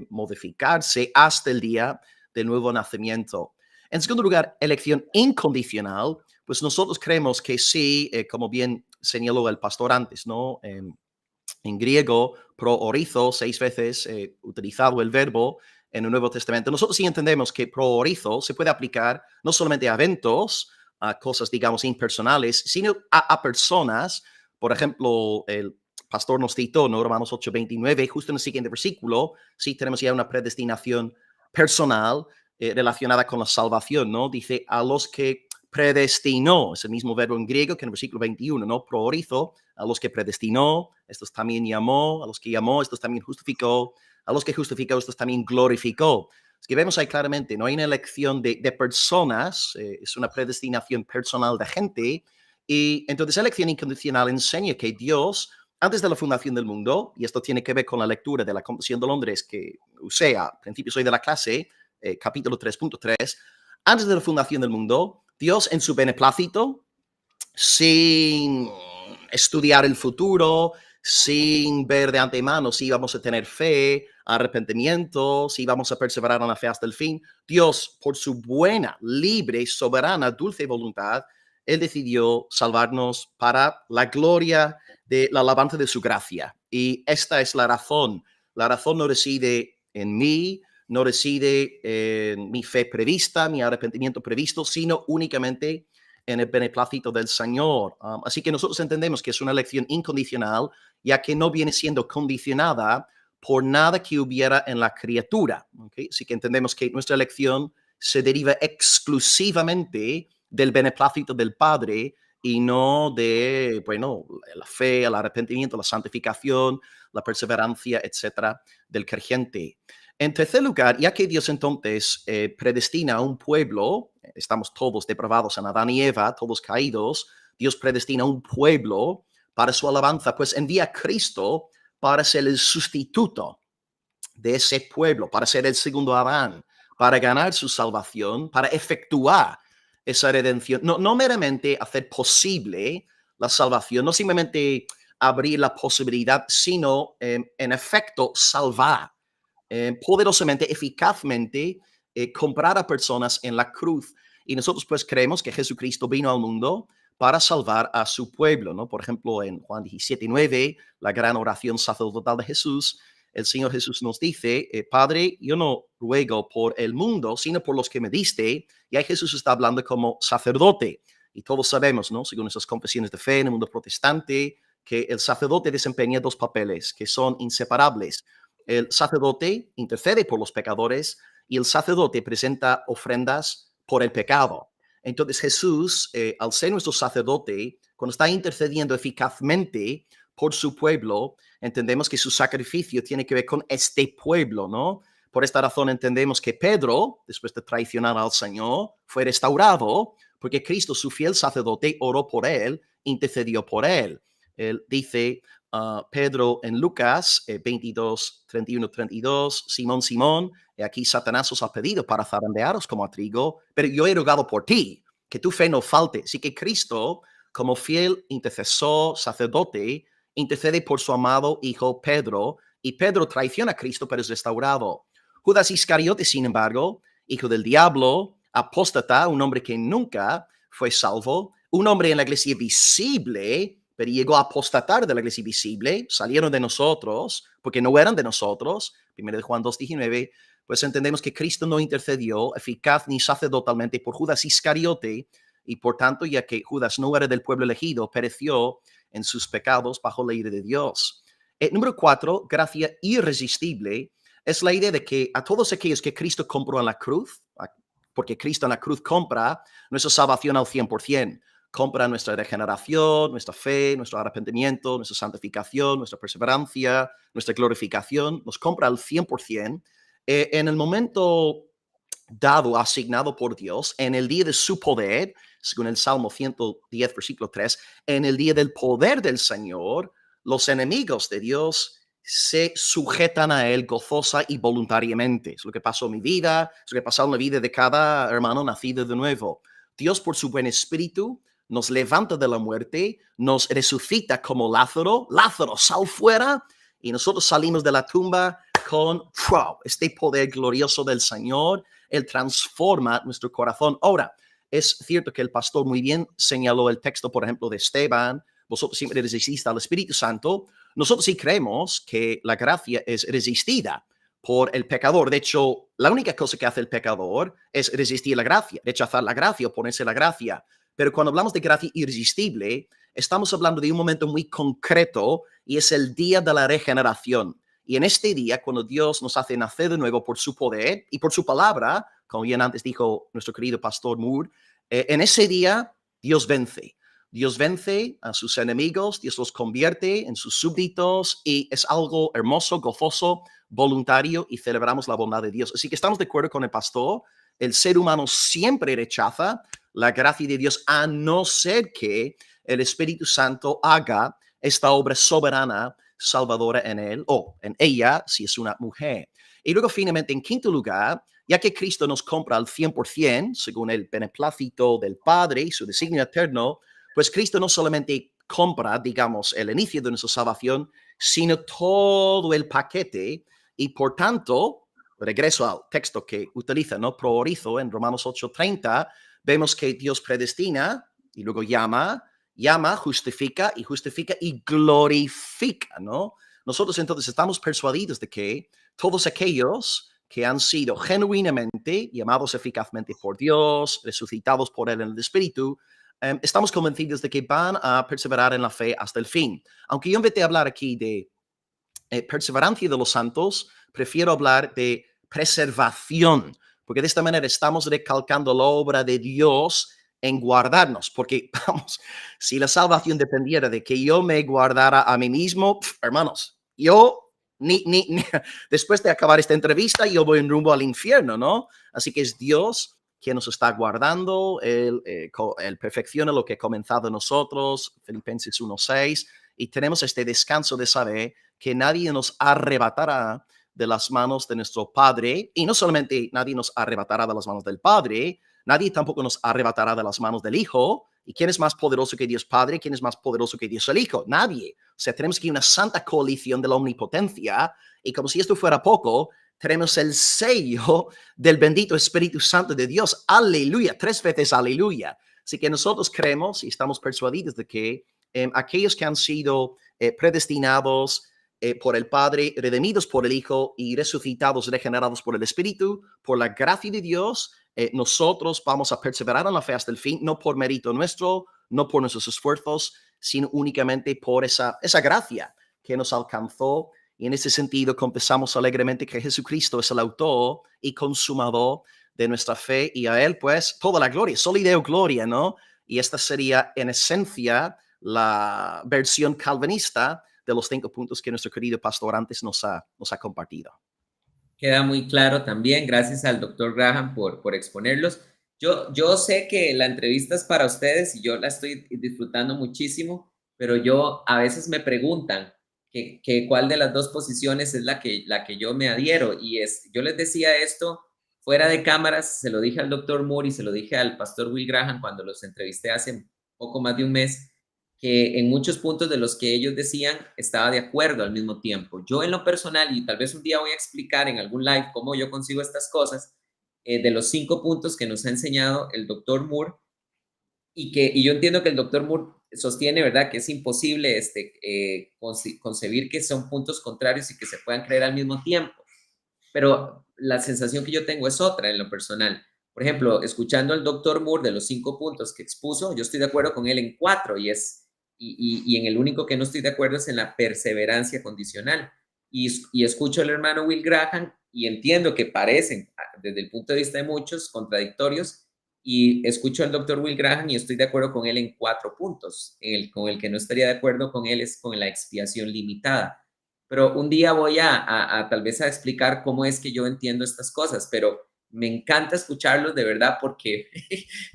modificarse hasta el día del nuevo nacimiento. En segundo lugar, elección incondicional. Pues nosotros creemos que sí, como bien señaló el pastor antes, ¿no? En griego, pro orizo, 6 veces utilizado el verbo en el Nuevo Testamento. Nosotros sí entendemos que pro orizo se puede aplicar no solamente a eventos a cosas, digamos, impersonales, sino a personas. Por ejemplo, el pastor nos citó, ¿no? Romanos 8:29, justo en el siguiente versículo, sí tenemos ya una predestinación personal relacionada con la salvación, ¿no? Dice, a los que predestinó, es el mismo verbo en griego que en el versículo 21, ¿no? Proorizo, a los que predestinó, estos también llamó, a los que llamó, estos también justificó, a los que justificó, estos también glorificó. Es que vemos ahí claramente, no hay una elección de personas, es una predestinación personal de gente, y entonces la elección incondicional enseña que Dios, antes de la fundación del mundo, y esto tiene que ver con la lectura de la Confesión de Londres que usé a principios hoy de la clase, capítulo 3.3, antes de la fundación del mundo, Dios en su beneplácito, sin estudiar el futuro, sin ver de antemano si vamos a tener fe, arrepentimiento, si vamos a perseverar en la fe hasta el fin, Dios, por su buena, libre, soberana, dulce voluntad, Él decidió salvarnos para la gloria de la alabanza de su gracia. Y esta es la razón. La razón no reside en mí, no reside en mi fe prevista, mi arrepentimiento previsto, sino únicamente en el beneplácito del Señor. Así que nosotros entendemos que es una elección incondicional, ya que no viene siendo condicionada por nada que hubiera en la criatura. ¿Okay? Así que entendemos que nuestra elección se deriva exclusivamente del beneplácito del Padre y no de, bueno, la fe, el arrepentimiento, la santificación, la perseverancia, etcétera, del creyente. En tercer lugar, ya que Dios entonces predestina a un pueblo, estamos todos depravados en Adán y Eva, todos caídos, Dios predestina a un pueblo para su alabanza, pues envía a Cristo para ser el sustituto de ese pueblo, para ser el segundo Adán, para ganar su salvación, para efectuar esa redención. No meramente hacer posible la salvación, no simplemente abrir la posibilidad, sino en efecto salvar. Poderosamente, eficazmente, comprar a personas en la cruz. Y nosotros pues creemos que Jesucristo vino al mundo para salvar a su pueblo, ¿no? Por ejemplo, en Juan 17:9, la gran oración sacerdotal de Jesús, el Señor Jesús nos dice, Padre, yo no ruego por el mundo, sino por los que me diste. Y ahí Jesús está hablando como sacerdote. Y todos sabemos, ¿no? Según esas confesiones de fe en el mundo protestante, que el sacerdote desempeña dos papeles que son inseparables. El sacerdote intercede por los pecadores y el sacerdote presenta ofrendas por el pecado. Entonces Jesús, al ser nuestro sacerdote, cuando está intercediendo eficazmente por su pueblo, entendemos que su sacrificio tiene que ver con este pueblo, ¿no? Por esta razón entendemos que Pedro, después de traicionar al Señor, fue restaurado porque Cristo, su fiel sacerdote, oró por él, intercedió por él. Él dice, Pedro en Lucas 22, 31, 32, Simón, Simón, aquí Satanás os ha pedido para zarandearos como a trigo, pero yo he rogado por ti, que tu fe no falte. Así que Cristo, como fiel intercesor, sacerdote, intercede por su amado hijo Pedro, y Pedro traiciona a Cristo, pero es restaurado. Judas Iscariote, sin embargo, hijo del diablo, apóstata, un hombre que nunca fue salvo, un hombre en la iglesia visible, pero llegó a apostatar de la iglesia visible, salieron de nosotros, porque no eran de nosotros, 1 Juan 2:19, pues entendemos que Cristo no intercedió eficaz ni sacerdotalmente por Judas Iscariote, y por tanto, ya que Judas no era del pueblo elegido, pereció en sus pecados bajo la ira de Dios. Número 4, gracia irresistible, es la idea de que a todos aquellos que Cristo compró en la cruz, porque Cristo en la cruz compra nuestra salvación al 100%, compra nuestra regeneración, nuestra fe, nuestro arrepentimiento, nuestra santificación, nuestra perseverancia, nuestra glorificación, nos compra al 100%. En el momento dado, asignado por Dios, en el día de su poder, según el Salmo 110, versículo 3, en el día del poder del Señor, los enemigos de Dios se sujetan a Él gozosa y voluntariamente. Es lo que pasó en mi vida, es lo que pasó en la vida de cada hermano nacido de nuevo. Dios, por su buen espíritu, nos levanta de la muerte, nos resucita como Lázaro. Lázaro, sal fuera. Y nosotros salimos de la tumba con este poder glorioso del Señor. Él transforma nuestro corazón. Ahora, es cierto que el pastor muy bien señaló el texto, por ejemplo, de Esteban. Vosotros siempre resistís al Espíritu Santo. Nosotros sí creemos que la gracia es resistida por el pecador. De hecho, la única cosa que hace el pecador es resistir la gracia, rechazar la gracia, oponerse a la gracia. Pero cuando hablamos de gracia irresistible, estamos hablando de un momento muy concreto y es el día de la regeneración. Y en este día, cuando Dios nos hace nacer de nuevo por su poder y por su palabra, como bien antes dijo nuestro querido pastor Moore, en ese día Dios vence. Dios vence a sus enemigos, Dios los convierte en sus súbditos y es algo hermoso, gozoso, voluntario y celebramos la bondad de Dios. Así que estamos de acuerdo con el pastor. El ser humano siempre rechaza la gracia de Dios a no ser que el Espíritu Santo haga esta obra soberana, salvadora en él o en ella si es una mujer. Y luego finalmente, en quinto lugar, ya que Cristo nos compra al 100%, según el beneplácito del Padre y su designio eterno, pues Cristo no solamente compra, digamos, el inicio de nuestra salvación, sino todo el paquete y por tanto, regreso al texto que utiliza, ¿no? Priorizo en Romanos 8:30, vemos que Dios predestina y luego llama, justifica y glorifica, ¿no? Nosotros entonces estamos persuadidos de que todos aquellos que han sido genuinamente llamados eficazmente por Dios, resucitados por Él en el Espíritu, estamos convencidos de que van a perseverar en la fe hasta el fin. Aunque yo en vez de hablar aquí de perseverancia de los santos, prefiero hablar de preservación, porque de esta manera estamos recalcando la obra de Dios en guardarnos, porque vamos, si la salvación dependiera de que yo me guardara a mí mismo, hermanos, yo ni después de acabar esta entrevista, yo voy en rumbo al infierno, ¿no? Así que es Dios quien nos está guardando, Él perfecciona lo que ha comenzado en nosotros, Filipenses 1:6, y tenemos este descanso de saber que nadie nos arrebatará de las manos de nuestro Padre, y no solamente nadie nos arrebatará de las manos del Padre, nadie tampoco nos arrebatará de las manos del Hijo. ¿Y quién es más poderoso que Dios Padre? ¿Quién es más poderoso que Dios el Hijo? Nadie. O sea, tenemos aquí una santa coalición de la omnipotencia, y como si esto fuera poco, tenemos el sello del bendito Espíritu Santo de Dios. Aleluya, 3 veces aleluya. Así que nosotros creemos y estamos persuadidos de que aquellos que han sido predestinados por el Padre, redimidos por el Hijo y resucitados, regenerados por el Espíritu, por la gracia de Dios, nosotros vamos a perseverar en la fe hasta el fin, no por mérito nuestro, no por nuestros esfuerzos, sino únicamente por esa gracia que nos alcanzó. Y en ese sentido confesamos alegremente que Jesucristo es el autor y consumador de nuestra fe y a Él pues toda la gloria, solo Deo gloria, ¿no? Y esta sería en esencia la versión calvinista de los 5 puntos que nuestro querido pastor antes nos ha compartido. Queda muy claro también, gracias al doctor Graham por exponerlos. Yo sé que la entrevista es para ustedes y yo la estoy disfrutando muchísimo, pero yo a veces me preguntan que cuál de las dos posiciones es la que yo me adhiero. Y yo les decía esto fuera de cámaras, se lo dije al doctor Moore y se lo dije al pastor Will Graham cuando los entrevisté hace poco más de un mes, que en muchos puntos de los que ellos decían estaba de acuerdo al mismo tiempo. Yo en lo personal, y tal vez un día voy a explicar en algún live cómo yo consigo estas cosas, de los 5 puntos que nos ha enseñado el doctor Moore, y yo entiendo que el doctor Moore sostiene, ¿verdad?, que es imposible concebir que son puntos contrarios y que se puedan creer al mismo tiempo. Pero la sensación que yo tengo es otra en lo personal. Por ejemplo, escuchando al doctor Moore de los 5 puntos que expuso, yo estoy de acuerdo con él en 4 y en el único que no estoy de acuerdo es en la perseverancia condicional. Y escucho al hermano Will Graham y entiendo que parecen, desde el punto de vista de muchos, contradictorios, y escucho al doctor Will Graham y estoy de acuerdo con él en 4 puntos. Con el que no estaría de acuerdo con él es con la expiación limitada. Pero un día voy a tal vez a explicar cómo es que yo entiendo estas cosas, pero me encanta escucharlos de verdad porque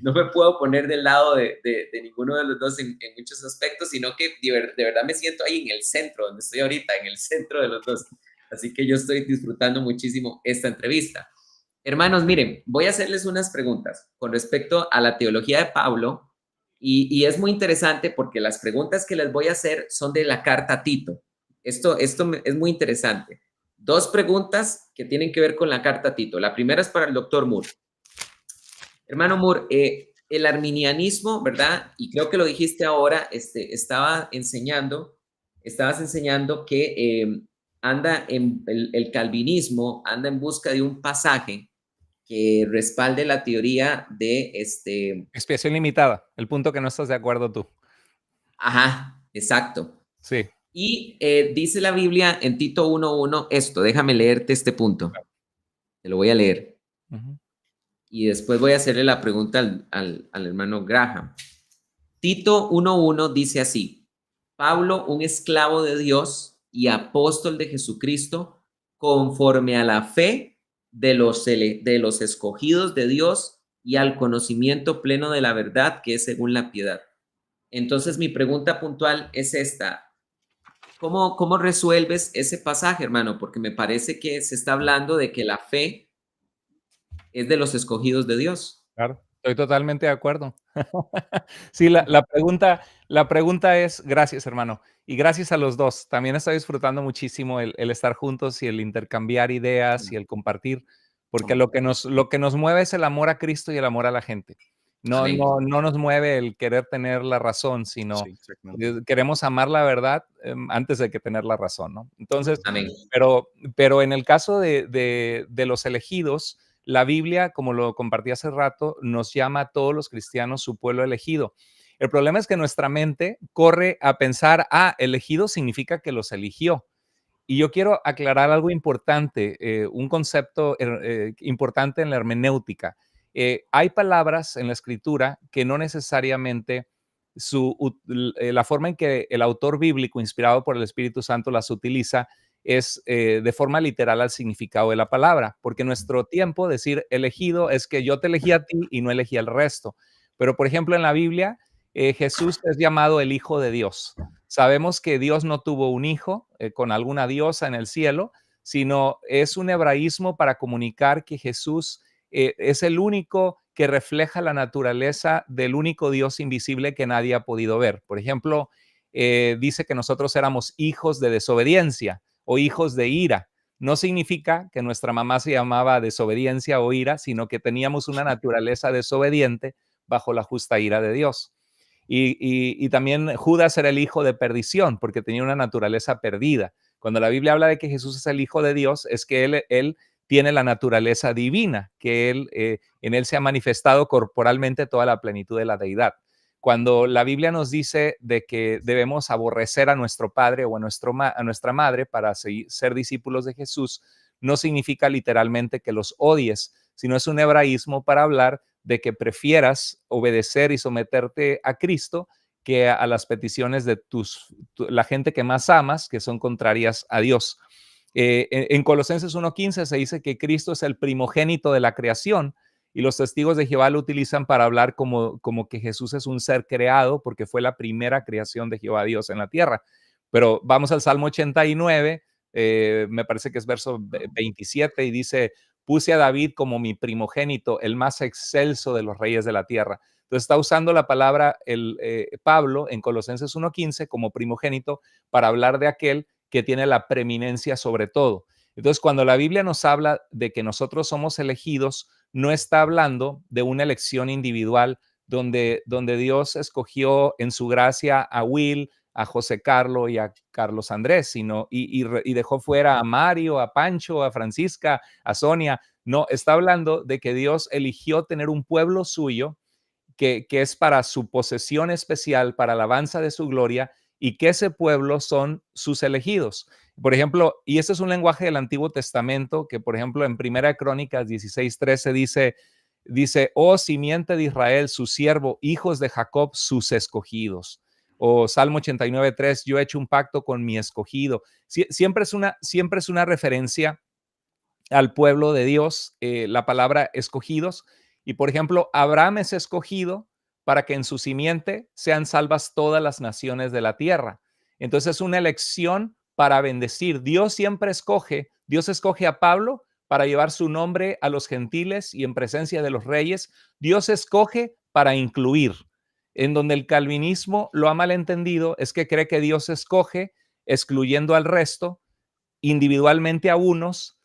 no me puedo poner del lado de ninguno de los dos en muchos aspectos, sino que de verdad me siento ahí en el centro, donde estoy ahorita, en el centro de los dos. Así que yo estoy disfrutando muchísimo esta entrevista. Hermanos, miren, voy a hacerles unas preguntas con respecto a la teología de Pablo y es muy interesante porque las preguntas que les voy a hacer son de la carta a Tito. Esto es muy interesante. 2 preguntas que tienen que ver con la carta a Tito. La primera es para el doctor Moore. Hermano Moore, el arminianismo, ¿verdad? Y creo que lo dijiste ahora, estabas enseñando que anda el calvinismo anda en busca de un pasaje que respalde la teoría de Expiación limitada, el punto que no estás de acuerdo tú. Ajá, exacto. Sí. Y dice la Biblia en Tito 1:1 esto, déjame leerte este punto. Te lo voy a leer. Y después voy a hacerle la pregunta al hermano Graham. Tito 1:1 dice así: Pablo, un esclavo de Dios y apóstol de Jesucristo, conforme a la fe de los escogidos de Dios y al conocimiento pleno de la verdad que es según la piedad. Entonces mi pregunta puntual es esta: ¿cómo resuelves ese pasaje, hermano? Porque me parece que se está hablando de que la fe es de los escogidos de Dios. Claro, estoy totalmente de acuerdo. Sí, la pregunta es, gracias, hermano, y gracias a los dos. También estoy disfrutando muchísimo el estar juntos y el intercambiar ideas y el compartir, porque lo que nos mueve es el amor a Cristo y el amor a la gente. No Amén. nos mueve el querer tener la razón, sino Sí, exactamente. queremos amar la verdad, antes de que tener la razón, ¿no? Entonces, Amén. pero en el caso de los elegidos, la Biblia, como lo compartí hace rato, nos llama a todos los cristianos su pueblo elegido. El problema es que nuestra mente corre a pensar, elegido significa que los eligió. Y yo quiero aclarar algo importante, un concepto importante en la hermenéutica. Hay palabras en la escritura que no necesariamente la forma en que el autor bíblico, inspirado por el Espíritu Santo, las utiliza es de forma literal al significado de la palabra, porque en nuestro tiempo decir elegido es que yo te elegí a ti y no elegí al resto. Pero, por ejemplo, en la Biblia, Jesús es llamado el Hijo de Dios. Sabemos que Dios no tuvo un hijo con alguna diosa en el cielo, sino es un hebraísmo para comunicar que Jesús es el único que refleja la naturaleza del único Dios invisible que nadie ha podido ver. Por ejemplo, dice que nosotros éramos hijos de desobediencia o hijos de ira. No significa que nuestra mamá se llamaba desobediencia o ira, sino que teníamos una naturaleza desobediente bajo la justa ira de Dios. Y también Judas era el hijo de perdición porque tenía una naturaleza perdida. Cuando la Biblia habla de que Jesús es el Hijo de Dios, es que él tiene la naturaleza divina, que en él se ha manifestado corporalmente toda la plenitud de la deidad. Cuando la Biblia nos dice de que debemos aborrecer a nuestro padre o a nuestra madre para ser discípulos de Jesús, no significa literalmente que los odies, sino es un hebraísmo para hablar de que prefieras obedecer y someterte a Cristo que a las peticiones de la gente que más amas, que son contrarias a Dios. En Colosenses 1:15 se dice que Cristo es el primogénito de la creación y los testigos de Jehová lo utilizan para hablar como que Jesús es un ser creado porque fue la primera creación de Jehová Dios en la tierra. Pero vamos al Salmo 89, me parece que es verso 27 y dice: puse a David como mi primogénito, el más excelso de los reyes de la tierra. Entonces está usando la palabra Pablo en Colosenses 1:15 como primogénito para hablar de aquel que tiene la preeminencia sobre todo. Entonces, cuando la Biblia nos habla de que nosotros somos elegidos, no está hablando de una elección individual donde Dios escogió en su gracia a Will, a José Carlos y a Carlos Andrés, sino y dejó fuera a Mario, a Pancho, a Francisca, a Sonia. No, está hablando de que Dios eligió tener un pueblo suyo que es para su posesión especial, para alabanza de su gloria, y que ese pueblo son sus elegidos. Por ejemplo, y este es un lenguaje del Antiguo Testamento, que por ejemplo en Primera Crónicas 16:13 dice, oh simiente de Israel, su siervo, hijos de Jacob, sus escogidos. O Salmo 89:3, yo he hecho un pacto con mi escogido. Siempre es una referencia al pueblo de Dios, la palabra escogidos. Y por ejemplo, Abraham es escogido para que en su simiente sean salvas todas las naciones de la tierra. Entonces es una elección para bendecir. Dios escoge a Pablo para llevar su nombre a los gentiles y en presencia de los reyes. Dios escoge para incluir. En donde el calvinismo lo ha malentendido es que cree que Dios escoge excluyendo al resto, individualmente a unos,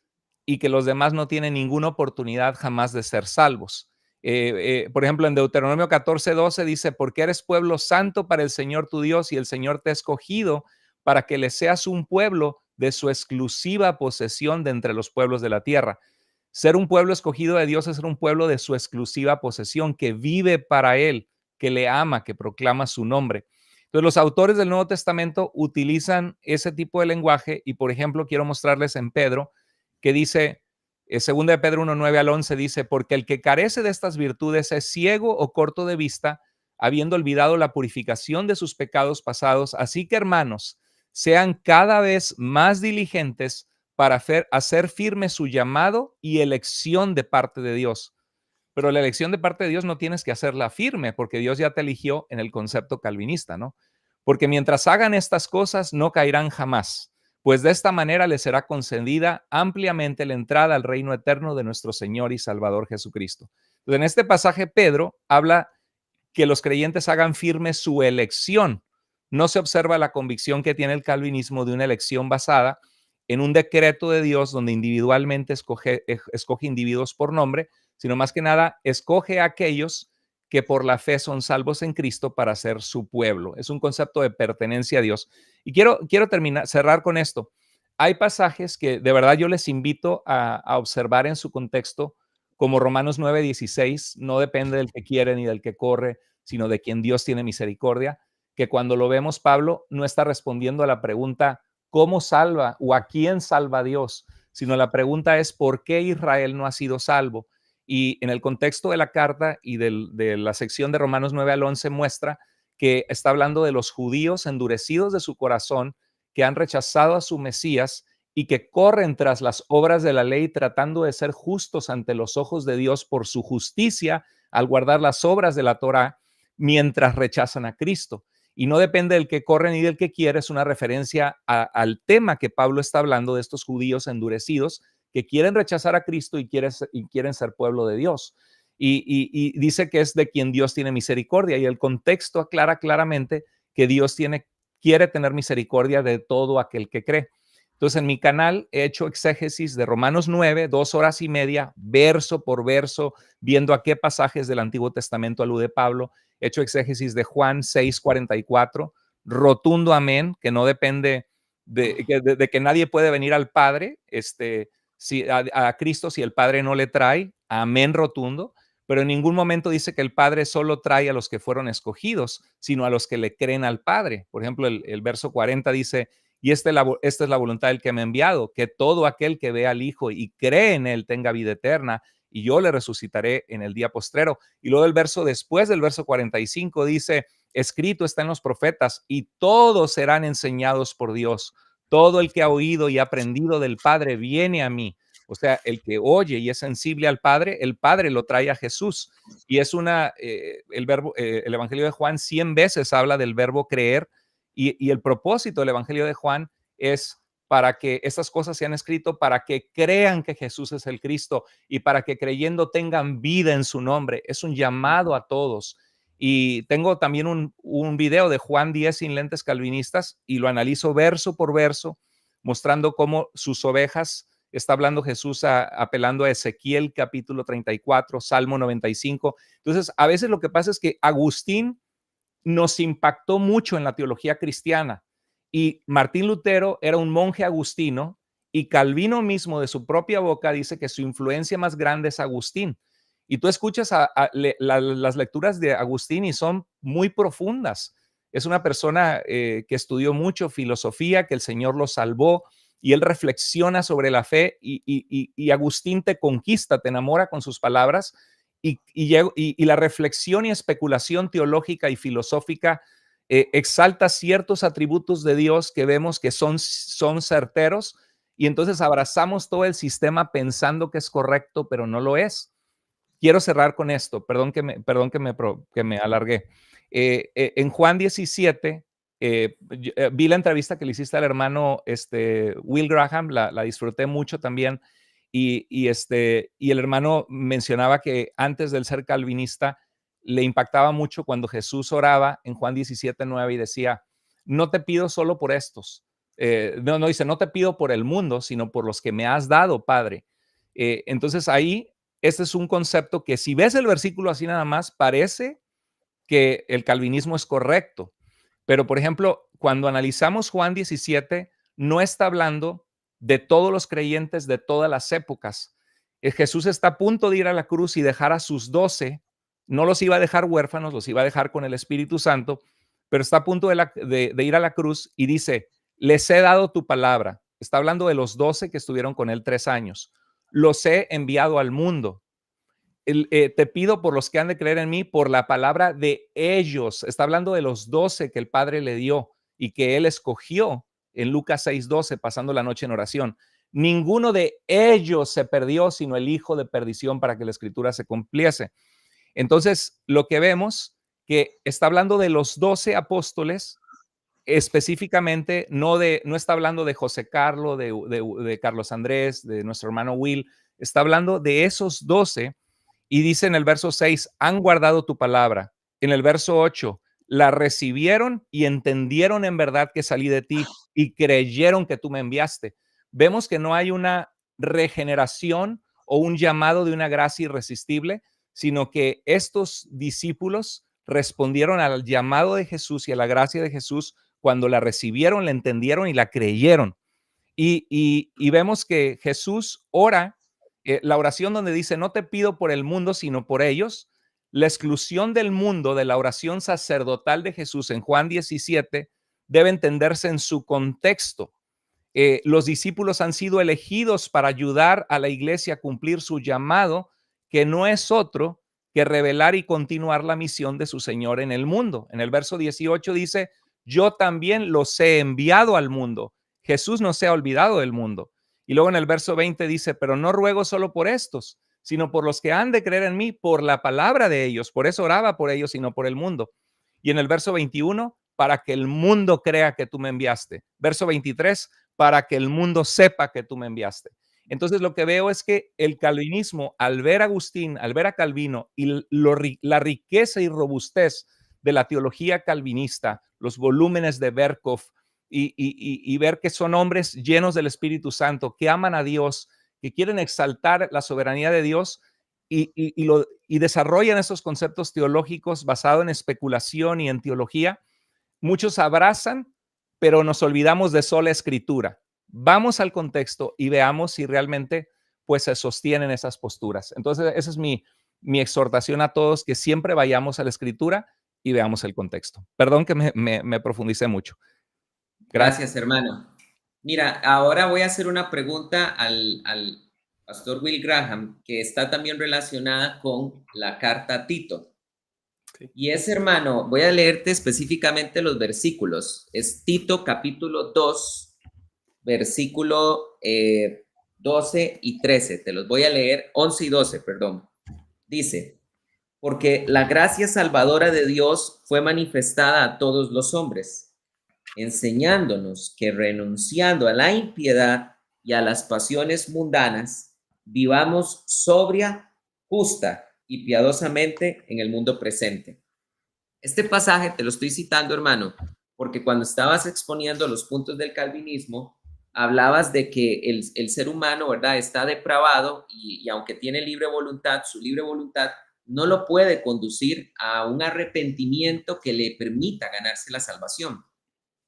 y que los demás no tienen ninguna oportunidad jamás de ser salvos. Por ejemplo, en Deuteronomio 14:12 dice, porque eres pueblo santo para el Señor tu Dios y el Señor te ha escogido para que le seas un pueblo de su exclusiva posesión de entre los pueblos de la tierra. Ser un pueblo escogido de Dios es ser un pueblo de su exclusiva posesión, que vive para Él, que le ama, que proclama su nombre. Entonces, los autores del Nuevo Testamento utilizan ese tipo de lenguaje y, por ejemplo, quiero mostrarles en Pedro, que dice, 2 de Pedro 1, 9 al 11, dice, porque el que carece de estas virtudes es ciego o corto de vista, habiendo olvidado la purificación de sus pecados pasados. Así que, hermanos, sean cada vez más diligentes para hacer firme su llamado y elección de parte de Dios. Pero la elección de parte de Dios no tienes que hacerla firme, porque Dios ya te eligió en el concepto calvinista, ¿no? Porque mientras hagan estas cosas, no caerán jamás, pues de esta manera les será concedida ampliamente la entrada al reino eterno de nuestro Señor y Salvador Jesucristo. Entonces, en este pasaje, Pedro habla que los creyentes hagan firme su elección. No se observa la convicción que tiene el calvinismo de una elección basada en un decreto de Dios donde individualmente escoge individuos por nombre, sino más que nada escoge a aquellos que por la fe son salvos en Cristo para ser su pueblo. Es un concepto de pertenencia a Dios. Y quiero cerrar con esto. Hay pasajes que de verdad yo les invito a observar en su contexto, como Romanos 9:16, no depende del que quiere ni del que corre, sino de quien Dios tiene misericordia, que cuando lo vemos, Pablo no está respondiendo a la pregunta, ¿cómo salva o a quién salva Dios? Sino la pregunta es, ¿por qué Israel no ha sido salvo? Y en el contexto de la carta y de la sección de Romanos 9 al 11 muestra que está hablando de los judíos endurecidos de su corazón, que han rechazado a su Mesías y que corren tras las obras de la ley tratando de ser justos ante los ojos de Dios por su justicia al guardar las obras de la Torá mientras rechazan a Cristo. Y no depende del que corre ni del que quiere, es una referencia al tema que Pablo está hablando de estos judíos endurecidos que quieren rechazar a Cristo y quieren ser pueblo de Dios. Y dice que es de quien Dios tiene misericordia, y el contexto aclara claramente que Dios quiere tener misericordia de todo aquel que cree. Entonces, en mi canal he hecho exégesis de Romanos 9, 2 horas y media, verso por verso, viendo a qué pasajes del Antiguo Testamento alude Pablo. He hecho exégesis de Juan 6:44, rotundo amén, que no depende de que nadie puede venir al Padre, a Cristo si el Padre no le trae, amén rotundo, pero en ningún momento dice que el Padre solo trae a los que fueron escogidos, sino a los que le creen al Padre. Por ejemplo, el verso 40 dice, y esta es la voluntad del que me ha enviado, que todo aquel que ve al Hijo y cree en él tenga vida eterna, y yo le resucitaré en el día postrero. Y luego el verso después del verso 45 dice, escrito está en los profetas, y todos serán enseñados por Dios. Todo el que ha oído y aprendido del Padre viene a mí. O sea, el que oye y es sensible al Padre, el Padre lo trae a Jesús. Y es el Evangelio de Juan 100 veces habla del verbo creer, y el propósito del Evangelio de Juan es para que estas cosas sean escritas, para que crean que Jesús es el Cristo y para que creyendo tengan vida en su nombre. Es un llamado a todos. Y tengo también un video de Juan 10 sin lentes calvinistas y lo analizo verso por verso, mostrando cómo sus ovejas, está hablando Jesús apelando a Ezequiel capítulo 34, Salmo 95. Entonces, a veces lo que pasa es que Agustín nos impactó mucho en la teología cristiana, y Martín Lutero era un monje agustino, y Calvino mismo de su propia boca dice que su influencia más grande es Agustín. Y tú escuchas las lecturas de Agustín y son muy profundas. Es una persona que estudió mucho filosofía, que el Señor lo salvó, y él reflexiona sobre la fe, y Agustín te conquista, te enamora con sus palabras, y la reflexión y especulación teológica y filosófica exalta ciertos atributos de Dios que vemos que son certeros, y entonces abrazamos todo el sistema pensando que es correcto, pero no lo es. Quiero cerrar con esto, perdón que me alargué. En Juan 17, vi la entrevista que le hiciste al hermano Will Graham, la disfruté mucho también, y el hermano mencionaba que antes del ser calvinista le impactaba mucho cuando Jesús oraba en Juan 17:9 y decía, no te pido solo por estos, no dice, no te pido por el mundo, sino por los que me has dado, Padre. Entonces ahí, este es un concepto que si ves el versículo así nada más, parece que el calvinismo es correcto. Pero, por ejemplo, cuando analizamos Juan 17, no está hablando de todos los creyentes de todas las épocas. Jesús está a punto de ir a la cruz y dejar a sus 12, no los iba a dejar huérfanos, los iba a dejar con el Espíritu Santo, pero está a punto de ir a la cruz y dice, les he dado tu palabra. Está hablando de los 12 que estuvieron con él 3 años. Los he enviado al mundo. Te pido por los que han de creer en mí, por la palabra de ellos. Está hablando de los 12 que el Padre le dio y que él escogió en Lucas 6:12, pasando la noche en oración. Ninguno de ellos se perdió, sino el hijo de perdición, para que la escritura se cumpliese. Entonces, lo que vemos que está hablando de los 12 apóstoles, específicamente, no está hablando de José Carlos, de Carlos Andrés, de nuestro hermano Will, está hablando de esos 12 y dice en el verso 6, han guardado tu palabra. En el verso 8, la recibieron y entendieron en verdad que salí de ti y creyeron que tú me enviaste. Vemos que no hay una regeneración o un llamado de una gracia irresistible, sino que estos discípulos respondieron al llamado de Jesús y a la gracia de Jesús cuando la recibieron, la entendieron y la creyeron. Y vemos que Jesús ora, la oración donde dice, no te pido por el mundo, sino por ellos. La exclusión del mundo de la oración sacerdotal de Jesús en Juan 17 debe entenderse en su contexto. Los discípulos han sido elegidos para ayudar a la iglesia a cumplir su llamado, que no es otro que revelar y continuar la misión de su Señor en el mundo. En el verso 18 dice, yo también los he enviado al mundo. Jesús no se ha olvidado del mundo. Y luego en el verso 20 dice, pero no ruego solo por estos, sino por los que han de creer en mí, por la palabra de ellos. Por eso oraba por ellos y no por el mundo. Y en el verso 21, para que el mundo crea que tú me enviaste. Verso 23, para que el mundo sepa que tú me enviaste. Entonces lo que veo es que el calvinismo, al ver a Agustín, al ver a Calvino y la riqueza y robustez de la teología calvinista, los volúmenes de Berkov y ver que son hombres llenos del Espíritu Santo, que aman a Dios, que quieren exaltar la soberanía de Dios y desarrollan esos conceptos teológicos basados en especulación y en teología, muchos abrazan, pero nos olvidamos de sola escritura. Vamos al contexto y veamos si realmente pues se sostienen esas posturas. Entonces, esa es mi exhortación a todos, que siempre vayamos a la escritura y veamos el contexto. Perdón que me profundicé mucho. Gracias, hermano. Mira, ahora voy a hacer una pregunta al pastor Will Graham, que está también relacionada con la carta a Tito. Okay. Y es, hermano, voy a leerte específicamente los versículos. Es Tito capítulo 2, versículo 12 y 13. Te los voy a leer, 11 y 12, perdón. Dice, porque la gracia salvadora de Dios fue manifestada a todos los hombres, enseñándonos que renunciando a la impiedad y a las pasiones mundanas, vivamos sobria, justa y piadosamente en el mundo presente. Este pasaje te lo estoy citando, hermano, porque cuando estabas exponiendo los puntos del calvinismo, hablabas de que el ser humano, ¿verdad?, está depravado y aunque tiene libre voluntad, su libre voluntad no lo puede conducir a un arrepentimiento que le permita ganarse la salvación.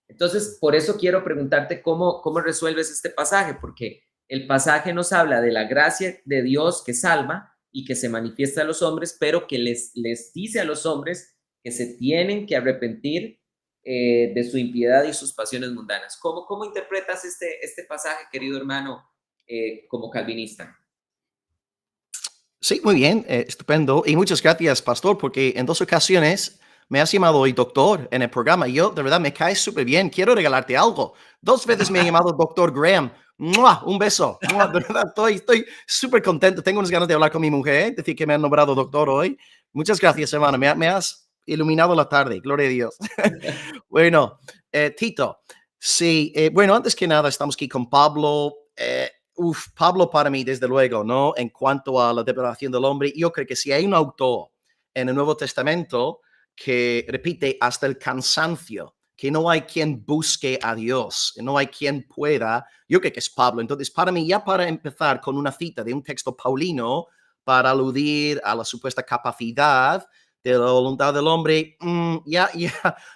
Entonces, por eso quiero preguntarte cómo resuelves este pasaje, porque el pasaje nos habla de la gracia de Dios que salva y que se manifiesta a los hombres, pero que les dice a los hombres que se tienen que arrepentir de su impiedad y sus pasiones mundanas. ¿Cómo interpretas este pasaje, querido hermano, como calvinista? Sí, muy bien, estupendo. Y muchas gracias, pastor, porque en 2 ocasiones me has llamado hoy doctor en el programa. Yo, de verdad, me caes súper bien. Quiero regalarte algo. 2 veces me ha llamado doctor Graham. ¡Mua! Un beso. ¡Mua! De verdad, estoy súper contento. Tengo unas ganas de hablar con mi mujer, decir que me han nombrado doctor hoy. Muchas gracias, hermano. Me has iluminado la tarde. Gloria a Dios. Bueno, Tito. Sí, bueno, antes que nada, estamos aquí con Pablo. Pablo para mí, desde luego, ¿no? En cuanto a la depravación del hombre, yo creo que si hay un autor en el Nuevo Testamento que repite hasta el cansancio que no hay quien busque a Dios, no hay quien pueda, yo creo que es Pablo. Entonces, para mí, ya para empezar con una cita de un texto paulino para aludir a la supuesta capacidad de la voluntad del hombre, ya,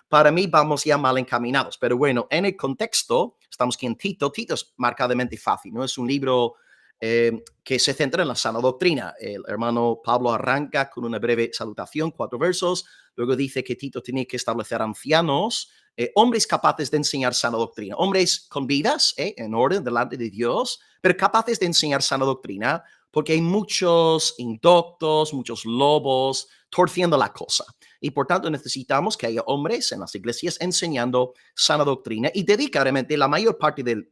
para mí vamos ya mal encaminados. Pero bueno, en el contexto, estamos aquí en Tito. Tito es marcadamente fácil, ¿no? Es un libro que se centra en la sana doctrina. El hermano Pablo arranca con una breve salutación, 4 versos, luego dice que Tito tiene que establecer ancianos, hombres capaces de enseñar sana doctrina, hombres con vidas en orden delante de Dios, pero capaces de enseñar sana doctrina, porque hay muchos indoctos, muchos lobos torciendo la cosa. Y por tanto necesitamos que haya hombres en las iglesias enseñando sana doctrina y dedicar realmente la mayor parte del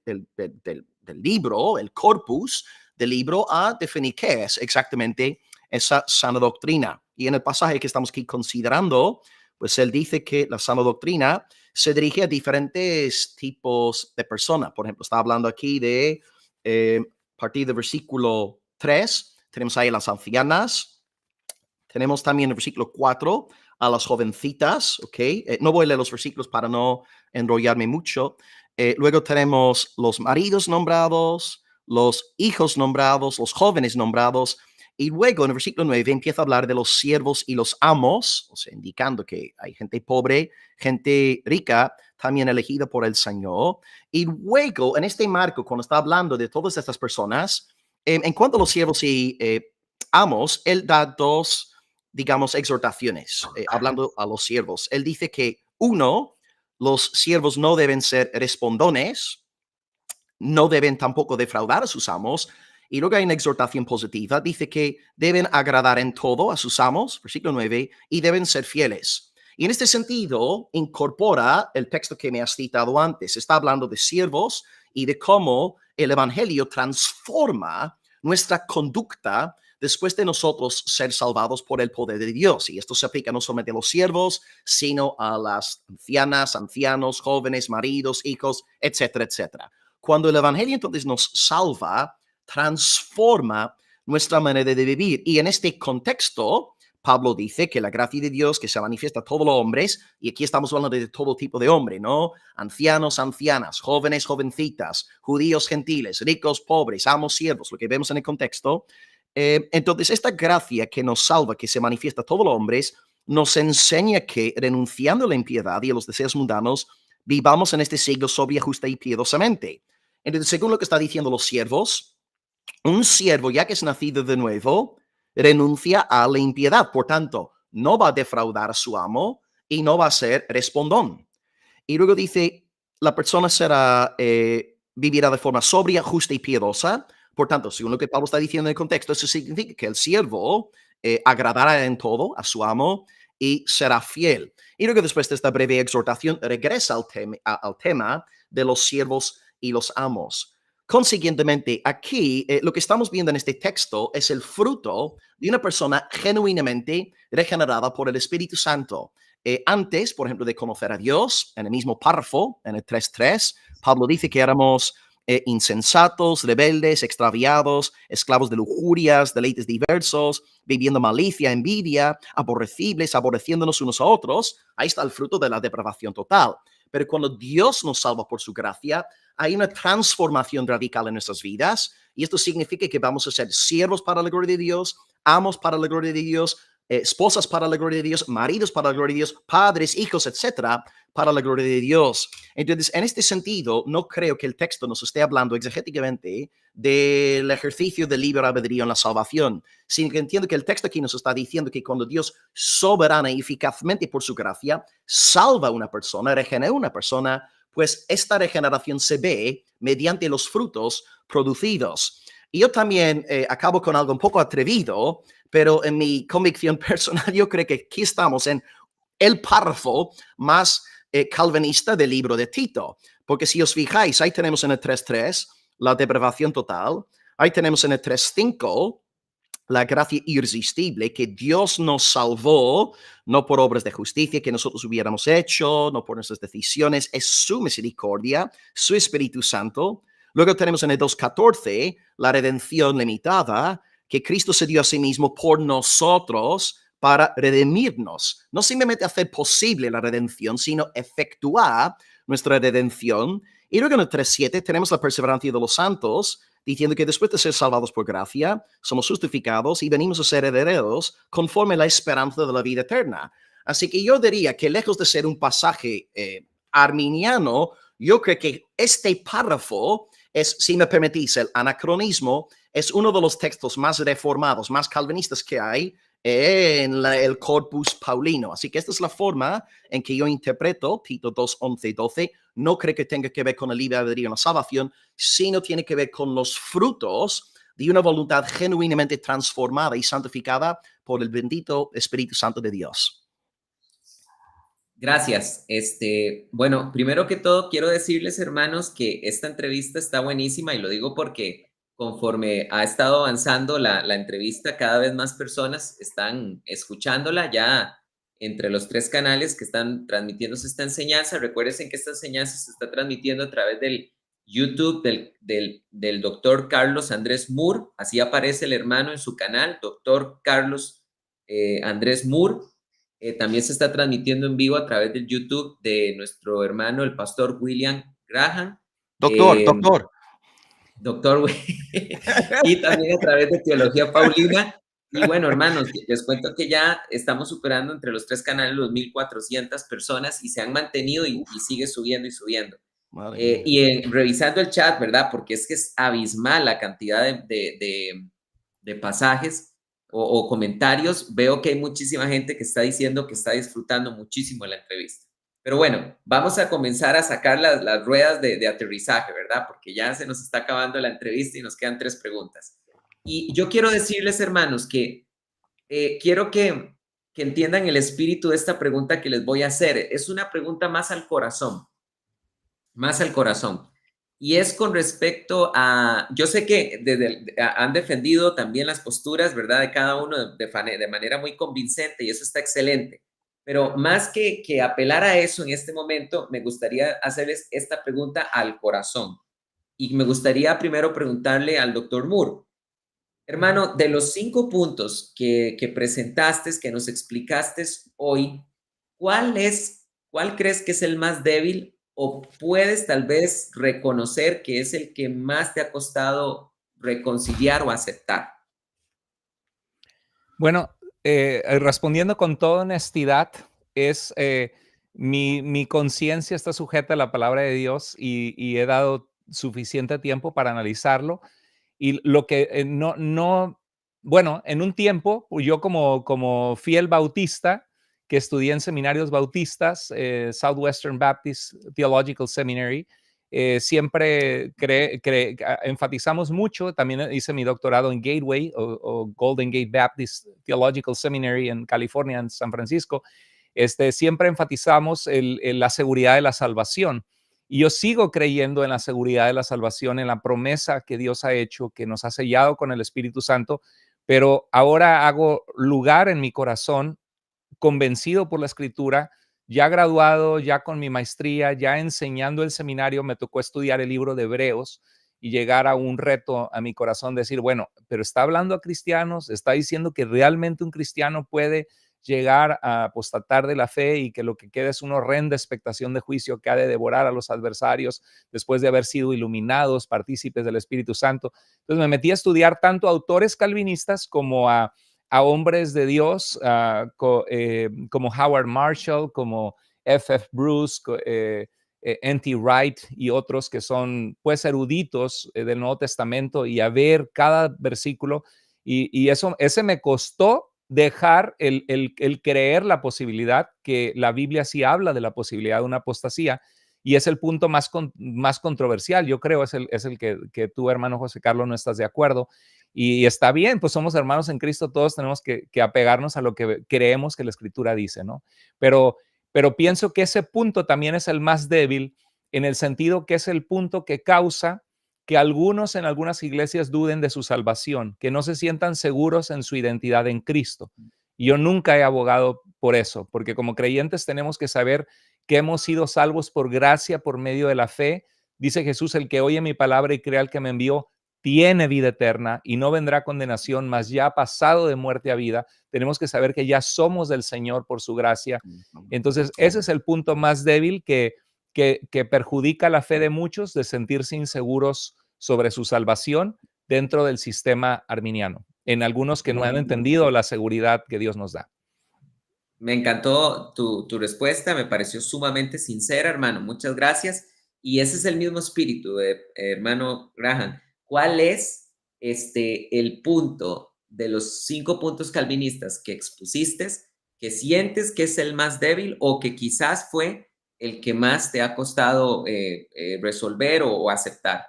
libro, el corpus del libro, a definir qué es exactamente esa sana doctrina. Y en el pasaje que estamos aquí considerando, pues él dice que la sana doctrina se dirige a diferentes tipos de personas. Por ejemplo, está hablando aquí de, a partir del versículo 3, tenemos ahí a las ancianas, tenemos también el versículo 4 a las jovencitas, ¿ok? No voy a leer los versículos para no enrollarme mucho. Luego tenemos los maridos nombrados, los hijos nombrados, los jóvenes nombrados. Y luego en el versículo 9 empieza a hablar de los siervos y los amos, o sea, indicando que hay gente pobre, gente rica, también elegida por el Señor. Y luego, en este marco, cuando está hablando de todas estas personas, en cuanto a los siervos y amos, él da 2, digamos, exhortaciones, hablando a los siervos. Él dice que, uno, los siervos no deben ser respondones, no deben tampoco defraudar a sus amos. Y luego hay una exhortación positiva, dice que deben agradar en todo a sus amos, versículo 9, y deben ser fieles. Y en este sentido, incorpora el texto que me has citado antes. Está hablando de siervos y de cómo el evangelio transforma nuestra conducta después de nosotros ser salvados por el poder de Dios. Y esto se aplica no solamente a los siervos, sino a las ancianas, ancianos, jóvenes, maridos, hijos, etcétera, etcétera. Cuando el evangelio entonces nos salva, transforma nuestra manera de vivir. Y en este contexto, Pablo dice que la gracia de Dios que se manifiesta a todos los hombres, y aquí estamos hablando de todo tipo de hombre, ¿no? Ancianos, ancianas, jóvenes, jovencitas, judíos, gentiles, ricos, pobres, amos, siervos, lo que vemos en el contexto. Entonces, esta gracia que nos salva, que se manifiesta a todos los hombres, nos enseña que renunciando a la impiedad y a los deseos mundanos, vivamos en este siglo sobria, justa y piadosamente. Entonces, según lo que está diciendo los siervos, un siervo, ya que es nacido de nuevo, renuncia a la impiedad. Por tanto, no va a defraudar a su amo y no va a ser respondón. Y luego dice, la persona vivirá de forma sobria, justa y piadosa. Por tanto, según lo que Pablo está diciendo en el contexto, eso significa que el siervo agradará en todo a su amo y será fiel. Y luego después de esta breve exhortación, regresa al tema de los siervos y los amos. Consiguientemente, aquí lo que estamos viendo en este texto es el fruto de una persona genuinamente regenerada por el Espíritu Santo. Antes, por ejemplo, de conocer a Dios, en el mismo párrafo, en el 3.3, Pablo dice que éramos insensatos, rebeldes, extraviados, esclavos de lujurias, deleites diversos, viviendo malicia, envidia, aborrecibles, aborreciéndonos unos a otros. Ahí está el fruto de la depravación total. Pero cuando Dios nos salva por su gracia, hay una transformación radical en nuestras vidas, y esto significa que vamos a ser siervos para la gloria de Dios, amos para la gloria de Dios, esposas para la gloria de Dios, maridos para la gloria de Dios, padres, hijos, etcétera, para la gloria de Dios. Entonces, en este sentido, no creo que el texto nos esté hablando exegéticamente del ejercicio del libre albedrío en la salvación, sino que entiendo que el texto aquí nos está diciendo que cuando Dios soberana y eficazmente por su gracia salva a una persona, regenera a una persona, pues esta regeneración se ve mediante los frutos producidos. Y yo también acabo con algo un poco atrevido, pero en mi convicción personal yo creo que aquí estamos en el párrafo más calvinista del libro de Tito, porque si os fijáis, ahí tenemos en el 3.3 la depravación total, ahí tenemos en el 3.5 la gracia irresistible, que Dios nos salvó, no por obras de justicia que nosotros hubiéramos hecho, no por nuestras decisiones, es su misericordia, su Espíritu Santo. Luego tenemos en el 2.14 la redención limitada, que Cristo se dio a sí mismo por nosotros para redimirnos. No simplemente hacer posible la redención, sino efectuar nuestra redención. Y luego en el 3.7 tenemos la perseverancia de los santos, diciendo que después de ser salvados por gracia, somos justificados y venimos a ser herederos conforme a la esperanza de la vida eterna. Así que yo diría que lejos de ser un pasaje arminiano, yo creo que este párrafo es, si me permitís, el anacronismo es uno de los textos más reformados, más calvinistas que hay en el corpus paulino. Así que esta es la forma en que yo interpreto Tito 2, 11 y 12. No creo que tenga que ver con el libre albedrío en la salvación, sino tiene que ver con los frutos de una voluntad genuinamente transformada y santificada por el bendito Espíritu Santo de Dios. Gracias. Bueno, primero que todo, quiero decirles, hermanos, que esta entrevista está buenísima y lo digo porque conforme ha estado avanzando la entrevista, cada vez más personas están escuchándola ya entre los 3 canales que están transmitiéndose esta enseñanza. Recuerden que esta enseñanza se está transmitiendo a través del YouTube del doctor Carlos Andrés Moore. Así aparece el hermano en su canal, doctor Carlos Andrés Moore. También se está transmitiendo en vivo a través del YouTube de nuestro hermano, el pastor William Graham. Doctor, y también a través de Teología Paulina. Y bueno, hermanos, les cuento que ya estamos superando entre los 3 canales los 1,400 personas y se han mantenido y sigue subiendo y subiendo. Revisando el chat, ¿verdad? Porque es que es abismal la cantidad de pasajes o comentarios. Veo que hay muchísima gente que está diciendo que está disfrutando muchísimo la entrevista. Pero bueno, vamos a comenzar a sacar las ruedas de aterrizaje, ¿verdad? Porque ya se nos está acabando la entrevista y nos quedan 3 preguntas. Y yo quiero decirles, hermanos, que quiero que entiendan el espíritu de esta pregunta que les voy a hacer. Es una pregunta más al corazón. Más al corazón. Y es con respecto a, yo sé que han defendido también las posturas, ¿verdad? De cada uno de manera muy convincente y eso está excelente. Pero más que apelar a eso en este momento, me gustaría hacerles esta pregunta al corazón. Y me gustaría primero preguntarle al doctor Moore. Hermano, de los 5 puntos que presentaste, que nos explicaste hoy, ¿cuál crees que es el más débil? ¿O puedes tal vez reconocer que es el que más te ha costado reconciliar o aceptar? Bueno, respondiendo con toda honestidad, es mi conciencia está sujeta a la palabra de Dios y he dado suficiente tiempo para analizarlo. Y lo que bueno, en un tiempo, yo como fiel bautista, que estudié en seminarios bautistas, Southwestern Baptist Theological Seminary, siempre enfatizamos mucho. También hice mi doctorado en Gateway o Golden Gate Baptist Theological Seminary en California, en San Francisco. Siempre enfatizamos la seguridad de la salvación. Y yo sigo creyendo en la seguridad de la salvación, en la promesa que Dios ha hecho, que nos ha sellado con el Espíritu Santo, pero ahora hago lugar en mi corazón, convencido por la Escritura, ya graduado, ya con mi maestría, ya enseñando el seminario. Me tocó estudiar el libro de Hebreos y llegar a un reto a mi corazón, decir, bueno, pero está hablando a cristianos, está diciendo que realmente un cristiano puede llegar a apostatar de la fe y que lo que queda es una horrenda expectación de juicio que ha de devorar a los adversarios después de haber sido iluminados, partícipes del Espíritu Santo. Entonces me metí a estudiar tanto a autores calvinistas como a hombres de Dios, como Howard Marshall, como F.F. Bruce, N.T. Wright y otros que son pues eruditos del Nuevo Testamento, y a ver cada versículo. Y ese me costó dejar el creer la posibilidad, que la Biblia sí habla de la posibilidad de una apostasía, y es el punto más controversial, yo creo, es el que tú, hermano José Carlos, no estás de acuerdo. Y está bien, pues somos hermanos en Cristo, todos tenemos que apegarnos a lo que creemos que la Escritura dice, ¿no? Pero pienso que ese punto también es el más débil, en el sentido que es el punto que causa que algunos en algunas iglesias duden de su salvación, que no se sientan seguros en su identidad en Cristo. Y yo nunca he abogado por eso, porque como creyentes tenemos que saber que hemos sido salvos por gracia, por medio de la fe. Dice Jesús, el que oye mi palabra y crea al que me envió, tiene vida eterna y no vendrá condenación, mas ya ha pasado de muerte a vida. Tenemos que saber que ya somos del Señor por su gracia. Entonces, ese es el punto más débil que perjudica la fe de muchos, de sentirse inseguros sobre su salvación dentro del sistema arminiano, en algunos que no han entendido la seguridad que Dios nos da. Me encantó tu respuesta, me pareció sumamente sincera, hermano. Muchas gracias. Y ese es el mismo espíritu, hermano Graham. ¿Cuál es el punto de los 5 puntos calvinistas que expusiste que sientes que es el más débil o que quizás fue el que más te ha costado resolver o aceptar?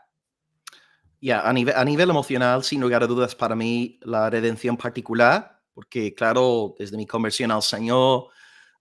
Ya, a nivel emocional, sin lugar a dudas, para mí la redención particular, porque claro, desde mi conversión al Señor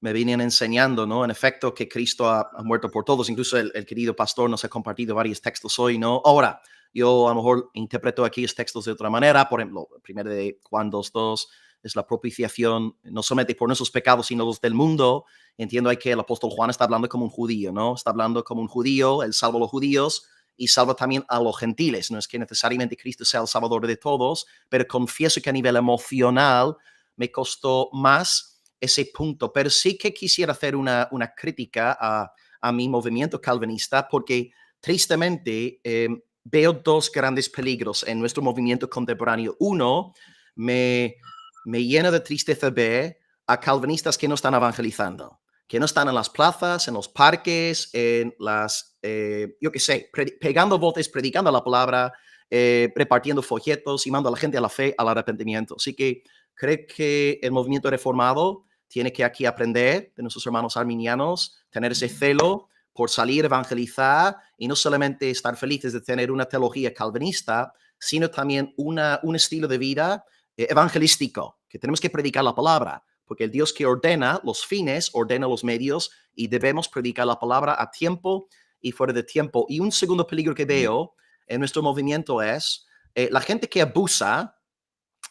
me vienen enseñando, ¿no? En efecto, que Cristo ha muerto por todos. Incluso el querido pastor nos ha compartido varios textos hoy, ¿no? Ahora, yo a lo mejor interpreto aquí los textos de otra manera. Por ejemplo, el primero de Juan 2:2 es la propiciación, no solamente por nuestros pecados, sino los del mundo. Entiendo ahí que el apóstol Juan está hablando como un judío, ¿no? Está hablando como un judío, él salva a los judíos y salva también a los gentiles. No es que necesariamente Cristo sea el salvador de todos, pero confieso que a nivel emocional me costó más ese punto. Pero sí que quisiera hacer una crítica a mi movimiento calvinista, porque tristemente veo dos grandes peligros en nuestro movimiento contemporáneo. Uno, me llena de tristeza ver a calvinistas que no están evangelizando, que no están en las plazas, en los parques, en las, yo qué sé, pegando voces, predicando la palabra, repartiendo folletos, llamando a la gente a la fe, al arrepentimiento. Así que creo que el movimiento reformado tiene que aquí aprender de nuestros hermanos arminianos, tener ese celo por salir a evangelizar y no solamente estar felices de tener una teología calvinista, sino también un estilo de vida evangelístico, que tenemos que predicar la palabra, porque el Dios que ordena los fines, ordena los medios y debemos predicar la palabra a tiempo y fuera de tiempo. Y un segundo peligro que veo en nuestro movimiento es la gente que abusa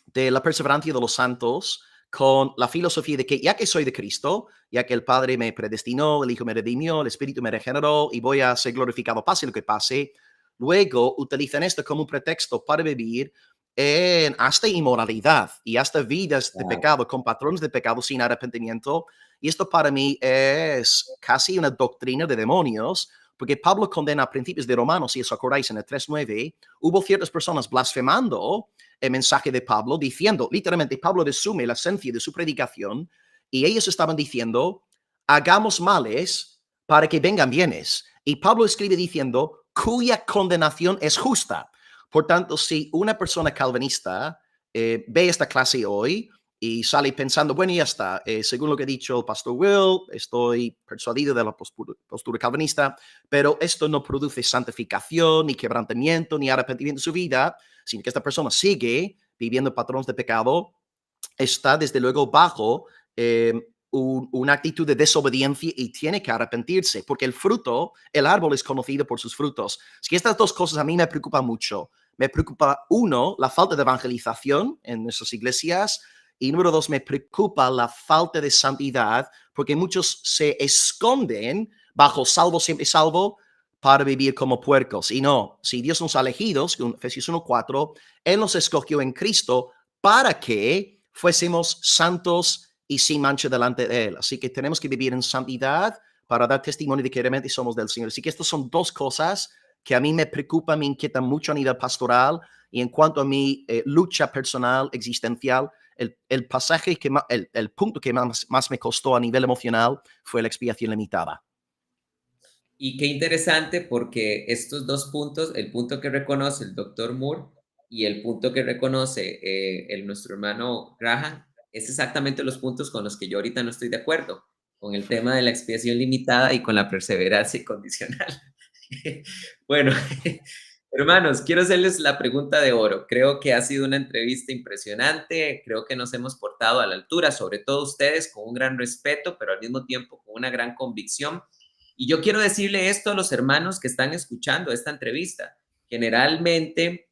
de la perseverancia de los santos con la filosofía de que ya que soy de Cristo, ya que el Padre me predestinó, el Hijo me redimió, el Espíritu me regeneró y voy a ser glorificado pase lo que pase, luego utilizan esto como un pretexto para vivir en hasta inmoralidad y hasta vidas de Wow. pecado, con patrones de pecado sin arrepentimiento. Y esto para mí es casi una doctrina de demonios, porque Pablo condena a principios de Romanos, si os acordáis, en el 3:9, hubo ciertas personas blasfemando el mensaje de Pablo, diciendo, literalmente, Pablo resume la esencia de su predicación, y ellos estaban diciendo, hagamos males para que vengan bienes. Y Pablo escribe diciendo, cuya condenación es justa. Por tanto, si una persona calvinista ve esta clase hoy y sale pensando, bueno, ya está, según lo que ha dicho el pastor Will, estoy persuadido de la postura calvinista, pero esto no produce santificación, ni quebrantamiento, ni arrepentimiento de su vida, sino que esta persona sigue viviendo patrones de pecado, está desde luego bajo una actitud de desobediencia y tiene que arrepentirse, porque el fruto, el árbol es conocido por sus frutos. Así que estas dos cosas a mí me preocupan mucho. Me preocupa, uno, la falta de evangelización en nuestras iglesias, y número dos, me preocupa la falta de santidad, porque muchos se esconden bajo salvo, siempre salvo, para vivir como puercos. Y no, si Dios nos ha elegido, según Efesios 1:4, Él nos escogió en Cristo para que fuésemos santos y sin mancha delante de Él. Así que tenemos que vivir en santidad para dar testimonio de que realmente somos del Señor. Así que estas son dos cosas que a mí me preocupan, me inquietan mucho a nivel pastoral y en cuanto a mi lucha personal, existencial. El pasaje que el punto que más me costó a nivel emocional fue la expiación limitada. Y qué interesante porque estos 2 puntos, el punto que reconoce el doctor Moore y el punto que reconoce nuestro hermano Graham, es exactamente los puntos con los que yo ahorita no estoy de acuerdo, con el tema de la expiación limitada y con la perseverancia incondicional. Bueno, hermanos, quiero hacerles la pregunta de oro. Creo que ha sido una entrevista impresionante, creo que nos hemos portado a la altura, sobre todo ustedes, con un gran respeto, pero al mismo tiempo con una gran convicción. Y yo quiero decirle esto a los hermanos que están escuchando esta entrevista. Generalmente,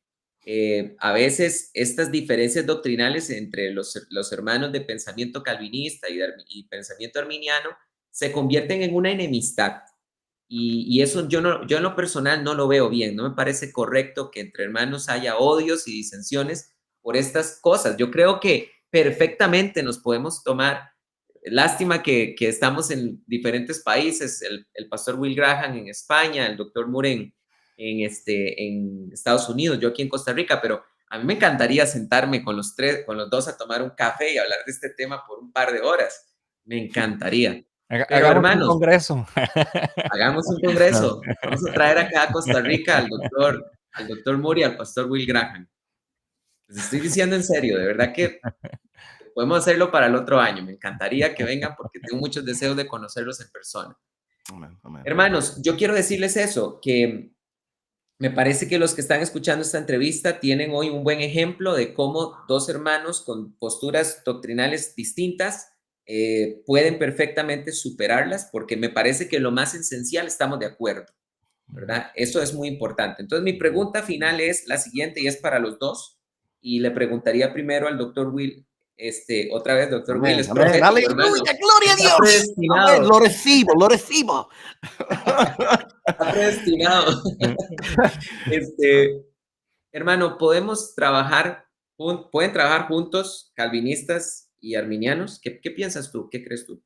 a veces estas diferencias doctrinales entre los hermanos de pensamiento calvinista y pensamiento arminiano se convierten en una enemistad. Y eso yo en lo personal no lo veo bien, no me parece correcto que entre hermanos haya odios y disensiones por estas cosas. Yo creo que perfectamente nos podemos tomar, lástima que estamos en diferentes países, el pastor Will Graham en España, el doctor Moore en Estados Unidos, yo aquí en Costa Rica, pero a mí me encantaría sentarme con los dos a tomar un café y hablar de este tema por un par de horas, me encantaría. Pero Hagamos un hermanos, congreso. hagamos un No. congreso. Vamos a traer acá a Costa Rica al doctor Moore y al pastor Will Graham. Les estoy diciendo en serio, de verdad que podemos hacerlo para el otro año. Me encantaría que vengan porque tengo muchos deseos de conocerlos en persona. Amén, amén. Hermanos, yo quiero decirles eso, que me parece que los que están escuchando esta entrevista tienen hoy un buen ejemplo de cómo dos hermanos con posturas doctrinales distintas pueden perfectamente superarlas, porque me parece que lo más esencial estamos de acuerdo, ¿verdad? Eso es muy importante. Entonces, mi pregunta final es la siguiente y es para los dos. Y le preguntaría primero al doctor Will, otra vez, doctor Will, Amén, es amén. profético, hermano. Aleluya, gloria a Está Dios. Amén, predestinado, lo recibo, lo recibo. está predestinado. Hermano, ¿pueden trabajar juntos calvinistas y arminianos? ¿Qué piensas tú? ¿Qué crees tú?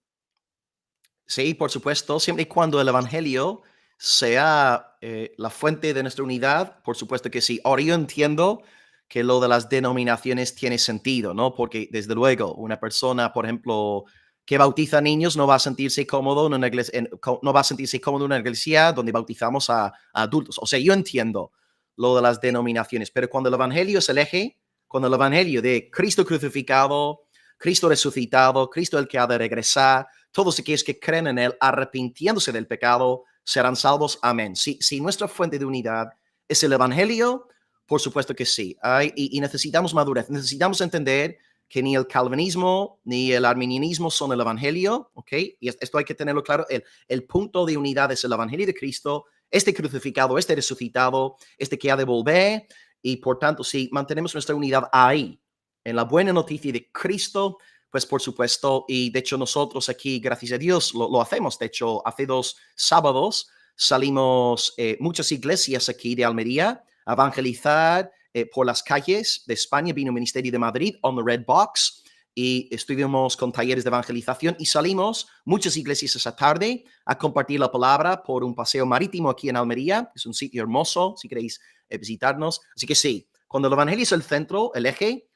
Sí, por supuesto, siempre y cuando el Evangelio sea la fuente de nuestra unidad, por supuesto que sí. Ahora yo entiendo que lo de las denominaciones tiene sentido, ¿no? Porque desde luego una persona, por ejemplo, que bautiza niños no va a sentirse cómodo en una iglesia, no va a sentirse cómodo en una iglesia donde bautizamos a adultos. O sea, yo entiendo lo de las denominaciones, pero cuando el Evangelio es el eje, cuando el Evangelio de Cristo crucificado, Cristo resucitado, Cristo el que ha de regresar, todos aquellos que creen en Él, arrepintiéndose del pecado, serán salvos. Amén. Si nuestra fuente de unidad es el Evangelio, por supuesto que sí. Y necesitamos madurez. Necesitamos entender que ni el calvinismo ni el arminianismo son el Evangelio, ¿ok? Y esto hay que tenerlo claro. El punto de unidad es el Evangelio de Cristo, este crucificado, este resucitado, este que ha de volver. Y por tanto, si mantenemos nuestra unidad ahí, en la buena noticia de Cristo, pues por supuesto, y de hecho nosotros aquí, gracias a Dios, lo hacemos. De hecho, hace 2 sábados salimos muchas iglesias aquí de Almería a evangelizar por las calles de España. Vino el Ministerio de Madrid on the Red Box y estuvimos con talleres de evangelización y salimos muchas iglesias esa tarde a compartir la palabra por un paseo marítimo aquí en Almería. Es un sitio hermoso si queréis visitarnos. Así que sí, cuando el evangelio es el centro, el eje,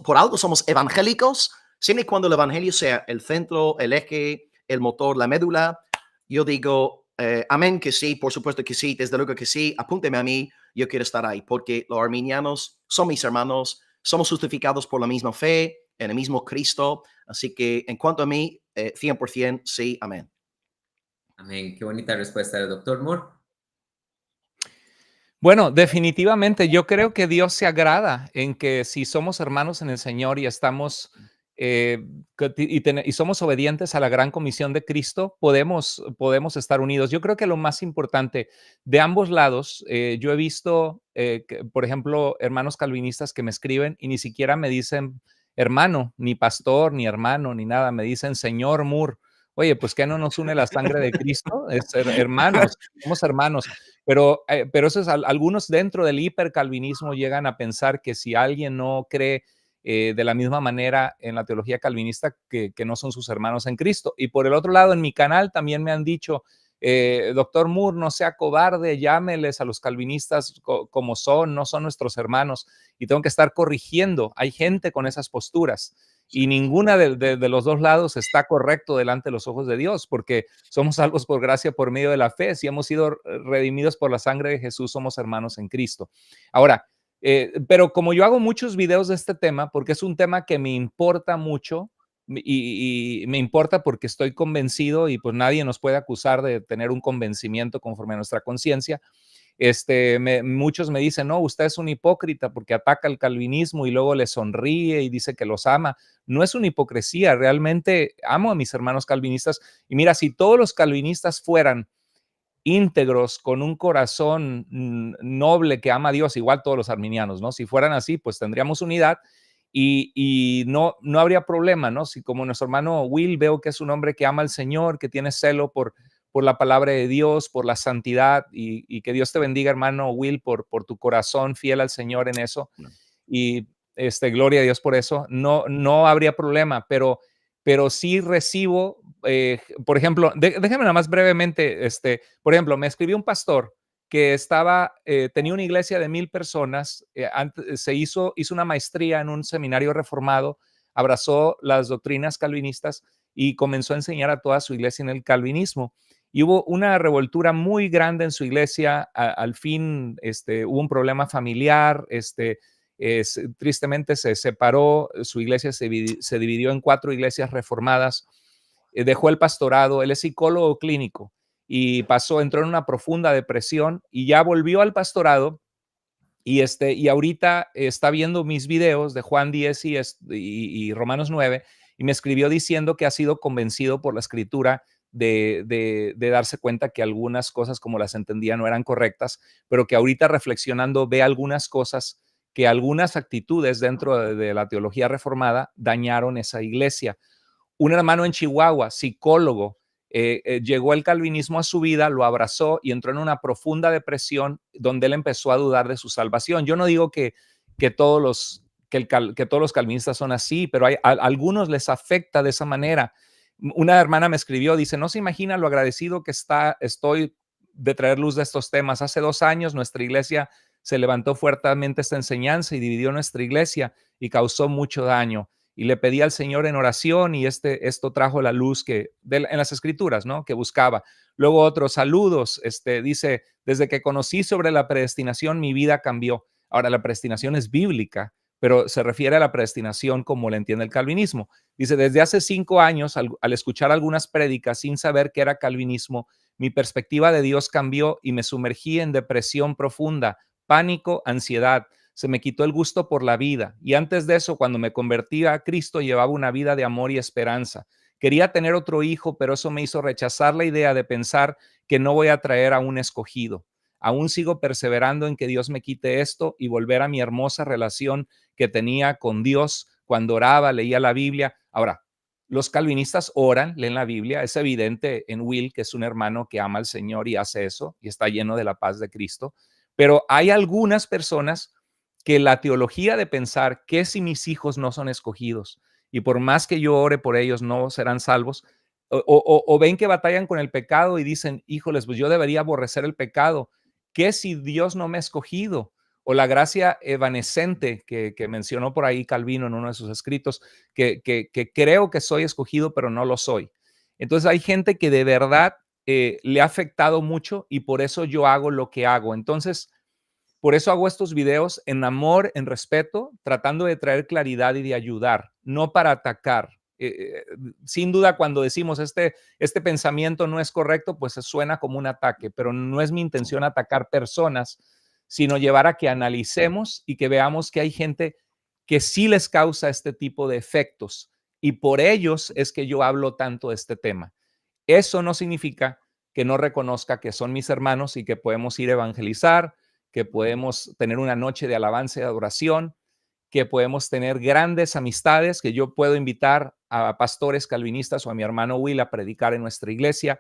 por algo somos evangélicos. Siempre y cuando el evangelio sea el centro, el eje, el motor, la médula, yo digo, amén que sí, por supuesto que sí, desde luego que sí, apúnteme a mí, yo quiero estar ahí, porque los arminianos son mis hermanos, somos justificados por la misma fe, en el mismo Cristo, así que en cuanto a mí, 100% sí, amén. Amén. Qué bonita respuesta del doctor Moore. Bueno, definitivamente yo creo que Dios se agrada en que si somos hermanos en el Señor y estamos y somos obedientes a la gran comisión de Cristo, podemos estar unidos. Yo creo que lo más importante de ambos lados, yo he visto, por ejemplo, hermanos calvinistas que me escriben y ni siquiera me dicen hermano, ni pastor, ni hermano, ni nada, me dicen Señor Moore. Oye, pues ¿qué no nos une la sangre de Cristo? Es hermanos, somos hermanos. Pero eso es, algunos dentro del hipercalvinismo llegan a pensar que si alguien no cree de la misma manera en la teología calvinista, que no son sus hermanos en Cristo. Y por el otro lado, en mi canal también me han dicho, doctor Moore, no sea cobarde, llámeles a los calvinistas como son, no son nuestros hermanos. Y tengo que estar corrigiendo. Hay gente con esas posturas. Y ninguna de los dos lados está correcto delante de los ojos de Dios, porque somos salvos por gracia por medio de la fe. Si hemos sido redimidos por la sangre de Jesús, somos hermanos en Cristo. Ahora, pero como yo hago muchos videos de este tema, porque es un tema que me importa mucho y me importa porque estoy convencido y pues nadie nos puede acusar de tener un convencimiento conforme a nuestra conciencia. Muchos me dicen, no, usted es un hipócrita porque ataca el calvinismo y luego le sonríe y dice que los ama. No es una hipocresía, realmente amo a mis hermanos calvinistas. Y mira, si todos los calvinistas fueran íntegros, con un corazón noble que ama a Dios, igual todos los arminianos, ¿no? Si fueran así, pues tendríamos unidad y no habría problema, ¿no? Si como nuestro hermano Will veo que es un hombre que ama al Señor, que tiene celo por la palabra de Dios, por la santidad y que Dios te bendiga, hermano Will, por tu corazón fiel al Señor en eso. Y gloria a Dios por eso. No habría problema, pero sí recibo, por ejemplo, déjame nada más brevemente, por ejemplo, me escribió un pastor que tenía una iglesia de 1,000 personas, hizo una maestría en un seminario reformado, abrazó las doctrinas calvinistas y comenzó a enseñar a toda su iglesia en el calvinismo. Y hubo una revoltura muy grande en su iglesia. Al fin hubo un problema familiar, tristemente se separó, su iglesia se dividió en 4 iglesias reformadas, dejó el pastorado, él es psicólogo clínico y entró en una profunda depresión y ya volvió al pastorado. Y ahorita está viendo mis videos de Juan 10 y Romanos 9 y me escribió diciendo que ha sido convencido por la escritura de darse cuenta que algunas cosas como las entendía no eran correctas, pero que ahorita reflexionando ve algunas cosas, que algunas actitudes dentro de la teología reformada dañaron esa iglesia. Un hermano en Chihuahua, psicólogo, llegó el calvinismo a su vida, lo abrazó y entró en una profunda depresión donde él empezó a dudar de su salvación. Yo no digo que todos los calvinistas son así, pero a algunos les afecta de esa manera. Una hermana me escribió, dice, no se imagina lo agradecido que estoy de traer luz de estos temas. Hace 2 años nuestra iglesia se levantó fuertemente esta enseñanza y dividió nuestra iglesia y causó mucho daño. Y le pedí al Señor en oración y esto trajo la luz en las escrituras, ¿no? Que buscaba. Luego otros saludos, dice, desde que conocí sobre la predestinación, mi vida cambió. Ahora, la predestinación es bíblica, pero se refiere a la predestinación como la entiende el calvinismo. Dice, desde hace 5 años, al escuchar algunas prédicas sin saber qué era calvinismo, mi perspectiva de Dios cambió y me sumergí en depresión profunda, pánico, ansiedad. Se me quitó el gusto por la vida. Y antes de eso, cuando me convertí a Cristo, llevaba una vida de amor y esperanza. Quería tener otro hijo, pero eso me hizo rechazar la idea de pensar que no voy a traer a un escogido. Aún sigo perseverando en que Dios me quite esto y volver a mi hermosa relación que tenía con Dios cuando oraba, leía la Biblia. Ahora, los calvinistas oran, leen la Biblia. Es evidente en Will, que es un hermano que ama al Señor y hace eso y está lleno de la paz de Cristo. Pero hay algunas personas que la teología de pensar que si mis hijos no son escogidos y por más que yo ore por ellos no serán salvos, o ven que batallan con el pecado y dicen, híjoles, pues yo debería aborrecer el pecado. ¿Qué si Dios no me ha escogido? O la gracia evanescente que mencionó por ahí Calvino en uno de sus escritos, que creo que soy escogido, pero no lo soy. Entonces hay gente que de verdad le ha afectado mucho y por eso yo hago lo que hago. Entonces, por eso hago estos videos en amor, en respeto, tratando de traer claridad y de ayudar, no para atacar. Sin duda, cuando decimos este pensamiento no es correcto, pues se suena como un ataque, pero no es mi intención atacar personas, sino llevar a que analicemos y que veamos que hay gente que sí les causa este tipo de efectos y por ellos es que yo hablo tanto de este tema. Eso no significa que no reconozca que son mis hermanos y que podemos ir a evangelizar, que podemos tener una noche de alabanza y adoración, que podemos tener grandes amistades, que yo puedo invitar a pastores calvinistas o a mi hermano Will a predicar en nuestra iglesia,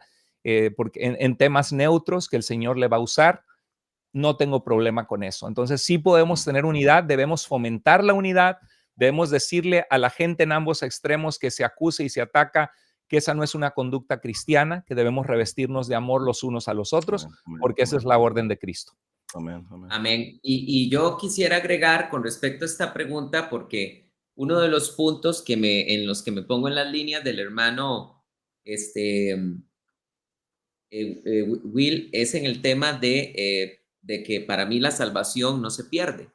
porque en temas neutros que el Señor le va a usar, no tengo problema con eso. Entonces sí podemos tener unidad, debemos fomentar la unidad, debemos decirle a la gente en ambos extremos que se acuse y se ataca que esa no es una conducta cristiana, que debemos revestirnos de amor los unos a los otros, porque esa es la orden de Cristo. Amén, amén. Amén. Y yo quisiera agregar con respecto a esta pregunta, porque uno de los puntos en los que me pongo en las líneas del hermano Will es en el tema de que para mí la salvación no se pierde.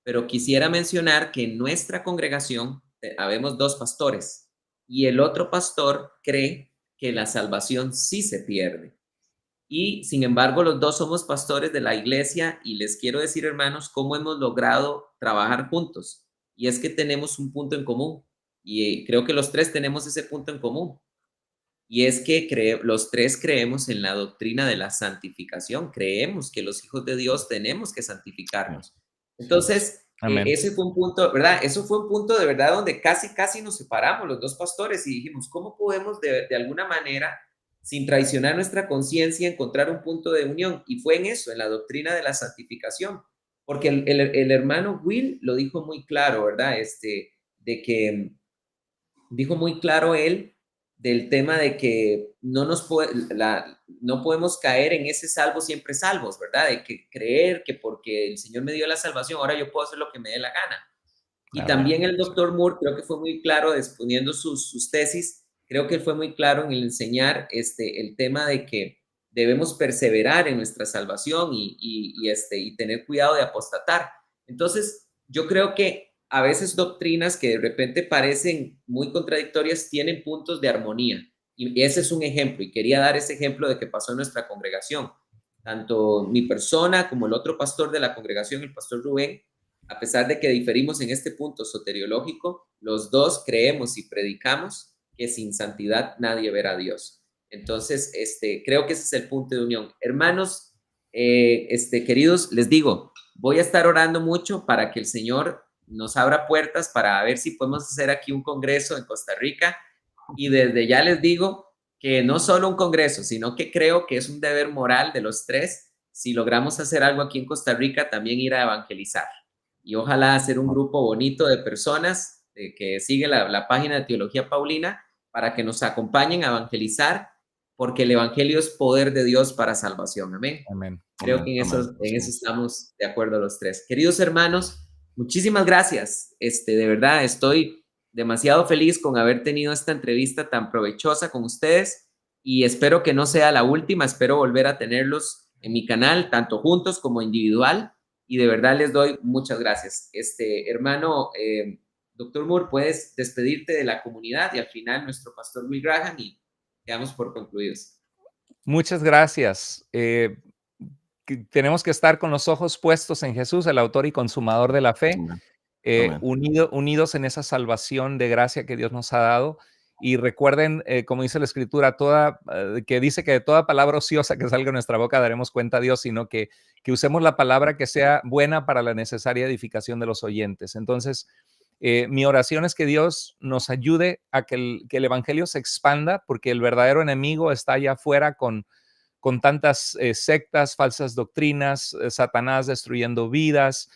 Pero quisiera mencionar que en nuestra congregación habemos 2 pastores y el otro pastor cree que la salvación sí se pierde. Y sin embargo, los 2 somos pastores de la iglesia y les quiero decir, hermanos, cómo hemos logrado trabajar juntos. Y es que tenemos un punto en común y creo que los 3 tenemos ese punto en común. Y es que los 3 creemos en la doctrina de la santificación, creemos que los hijos de Dios tenemos que santificarnos. Entonces, ese fue un punto, ¿verdad? Eso fue un punto de verdad donde casi nos separamos los 2 pastores y dijimos, ¿cómo podemos de alguna manera, sin traicionar nuestra conciencia, encontrar un punto de unión? Y fue en eso, en la doctrina de la santificación, porque el hermano Will lo dijo muy claro, ¿verdad? De que dijo muy claro él del tema de que no podemos caer en ese salvo siempre salvos, ¿verdad? De que creer que porque el Señor me dio la salvación, ahora yo puedo hacer lo que me dé la gana. Y también el doctor Moore creo que fue muy claro exponiendo sus tesis, creo que él fue muy claro en el enseñar el tema de que debemos perseverar en nuestra salvación y tener cuidado de apostatar. Entonces, yo creo que a veces doctrinas que de repente parecen muy contradictorias tienen puntos de armonía. Y ese es un ejemplo, y quería dar ese ejemplo de que pasó en nuestra congregación. Tanto mi persona como el otro pastor de la congregación, el pastor Rubén, a pesar de que diferimos en este punto soteriológico, los dos creemos y predicamos que sin santidad nadie verá a Dios. Entonces, creo que ese es el punto de unión. Hermanos, queridos, les digo, voy a estar orando mucho para que el Señor nos abra puertas para ver si podemos hacer aquí un congreso en Costa Rica. Y desde ya les digo que no solo un congreso, sino que creo que es un deber moral de los tres, si logramos hacer algo aquí en Costa Rica, también ir a evangelizar. Y ojalá hacer un grupo bonito de personas que sigue la página de Teología Paulina para que nos acompañen a evangelizar, porque el evangelio es poder de Dios para salvación. Amén. Amén. Creo que en eso estamos de acuerdo los tres. Queridos hermanos, muchísimas gracias. De verdad, estoy demasiado feliz con haber tenido esta entrevista tan provechosa con ustedes y espero que no sea la última. Espero volver a tenerlos en mi canal, tanto juntos como individual. Y de verdad les doy muchas gracias. Hermano, Dr. Moore, puedes despedirte de la comunidad y al final nuestro pastor Will Graham y quedamos por concluidos. Muchas gracias. Tenemos que estar con los ojos puestos en Jesús, el autor y consumador de la fe, unidos en esa salvación de gracia que Dios nos ha dado. Y recuerden, como dice la Escritura, que dice que de toda palabra ociosa que salga de nuestra boca daremos cuenta a Dios, sino que usemos la palabra que sea buena para la necesaria edificación de los oyentes. Entonces, mi oración es que Dios nos ayude a que el evangelio se expanda, porque el verdadero enemigo está allá afuera con tantas sectas, falsas doctrinas, Satanás destruyendo vidas,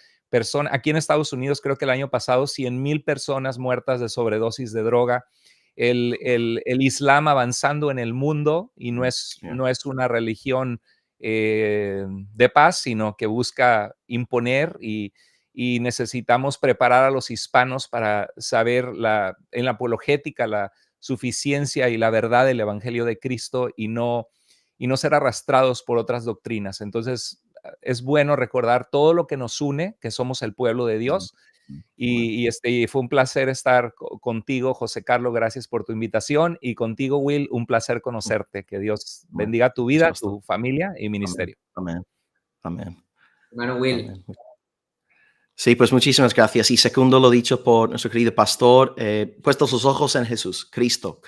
aquí en Estados Unidos creo que el año pasado 100,000 personas muertas de sobredosis de droga, el Islam avanzando en el mundo y no es una religión de paz, sino que busca imponer y necesitamos preparar a los hispanos para saber en la apologética la suficiencia y la verdad del evangelio de Cristo y no ser arrastrados por otras doctrinas. Entonces, es bueno recordar todo lo que nos une, que somos el pueblo de Dios. Y fue un placer estar contigo, José Carlos, gracias por tu invitación. Y contigo, Will, un placer conocerte. Que Dios bendiga tu vida, tu familia y ministerio. Amén. Amén. Hermano Will. Amén. Sí, pues muchísimas gracias. Y segundo lo dicho por nuestro querido pastor, puestos los ojos en Jesús, Cristo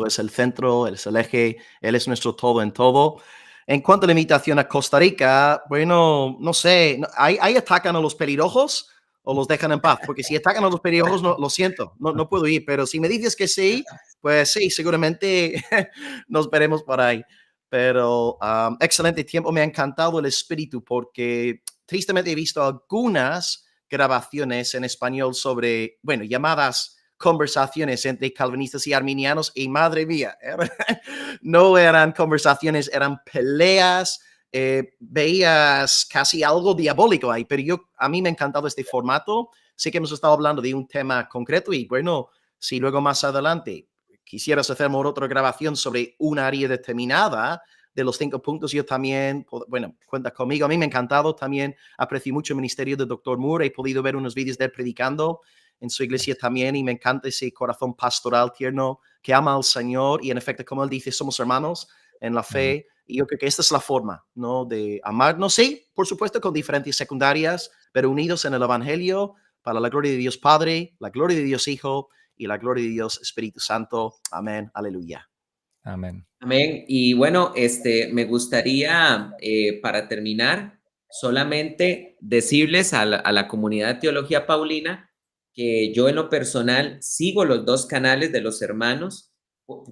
es el centro, Él es el eje, Él es nuestro todo en todo. En cuanto a la invitación a Costa Rica, bueno, no sé, ¿ahí atacan a los pelirrojos o los dejan en paz? Porque si atacan a los pelirrojos, no, lo siento, no puedo ir, pero si me dices que sí, pues sí, seguramente nos veremos por ahí. Pero excelente tiempo, me ha encantado el espíritu porque tristemente he visto algunas grabaciones en español sobre, bueno, llamadas conversaciones entre calvinistas y arminianos y madre mía, no eran conversaciones, eran peleas, veías casi algo diabólico ahí, pero a mí me ha encantado este formato. Sé que hemos estado hablando de un tema concreto y bueno, si luego más adelante quisieras hacer otra grabación sobre una área determinada de los 5 puntos, yo también, bueno, cuenta conmigo. A mí me ha encantado, también aprecio mucho el ministerio del Dr. Moore, he podido ver unos vídeos de él predicando en su iglesia también y me encanta ese corazón pastoral tierno que ama al Señor y en efecto, como él dice, somos hermanos en la fe y yo creo que esta es la forma, ¿no? De amarnos, sí, por supuesto, con diferentes secundarias, pero unidos en el Evangelio para la gloria de Dios Padre, la gloria de Dios Hijo y la gloria de Dios Espíritu Santo. Amén. Aleluya. Amén. Amén. Y bueno, me gustaría, para terminar, solamente decirles a la comunidad de Teología Paulina que yo en lo personal sigo los 2 canales de los hermanos,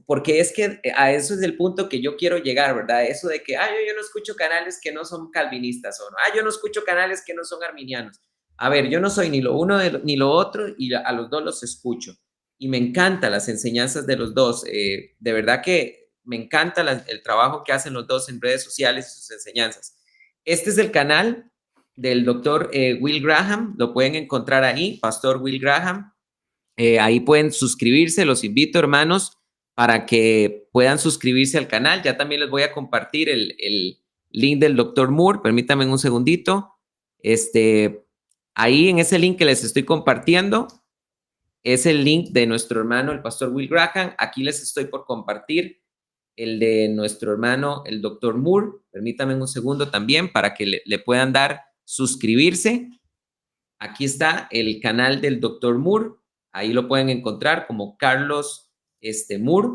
porque es que a eso es el punto que yo quiero llegar, ¿verdad? Eso de que, yo no escucho canales que no son calvinistas, o no, yo no escucho canales que no son arminianos. A ver, yo no soy ni lo uno ni lo otro y a los 2 los escucho. Y me encantan las enseñanzas de los 2. De verdad que me encanta el trabajo que hacen los 2 en redes sociales y sus enseñanzas. Este es el canal del doctor Will Graham. Lo pueden encontrar ahí, Pastor Will Graham. Ahí pueden suscribirse. Los invito, hermanos, para que puedan suscribirse al canal. Ya también les voy a compartir el link del Dr. Moore. Permítanme un segundito. Ahí en ese link que les estoy compartiendo es el link de nuestro hermano, el pastor Will Graham. Aquí les estoy por compartir el de nuestro hermano, el Dr. Moore. Permítanme un segundo también para que le puedan dar suscribirse. Aquí está el canal del Dr. Moore. Ahí lo pueden encontrar como Carlos Moore.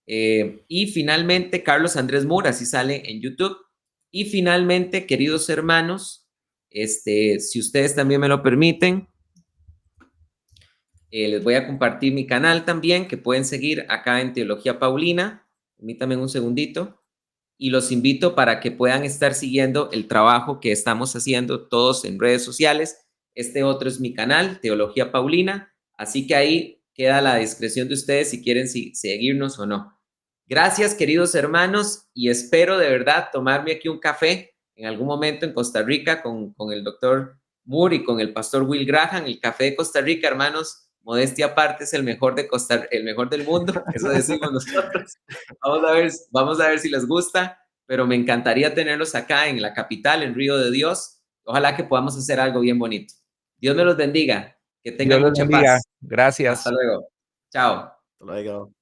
Y finalmente, Carlos Andrés Moore, así sale en YouTube. Y finalmente, queridos hermanos, si ustedes también me lo permiten, les voy a compartir mi canal también, que pueden seguir acá en Teología Paulina. Permítanme un segundito. Y los invito para que puedan estar siguiendo el trabajo que estamos haciendo todos en redes sociales. Este otro es mi canal, Teología Paulina. Así que ahí queda a la discreción de ustedes si quieren seguirnos o no. Gracias, queridos hermanos, y espero de verdad tomarme aquí un café en algún momento en Costa Rica con el doctor Moore y con el pastor Will Graham. El café de Costa Rica, hermanos, modestia aparte, es el mejor del mundo, eso decimos nosotros. Vamos a ver si les gusta, pero me encantaría tenerlos acá en la capital, en Río de Dios. Ojalá que podamos hacer algo bien bonito. Dios me los bendiga, que tengan mucha paz. Gracias. Hasta luego. Chao. Hasta luego.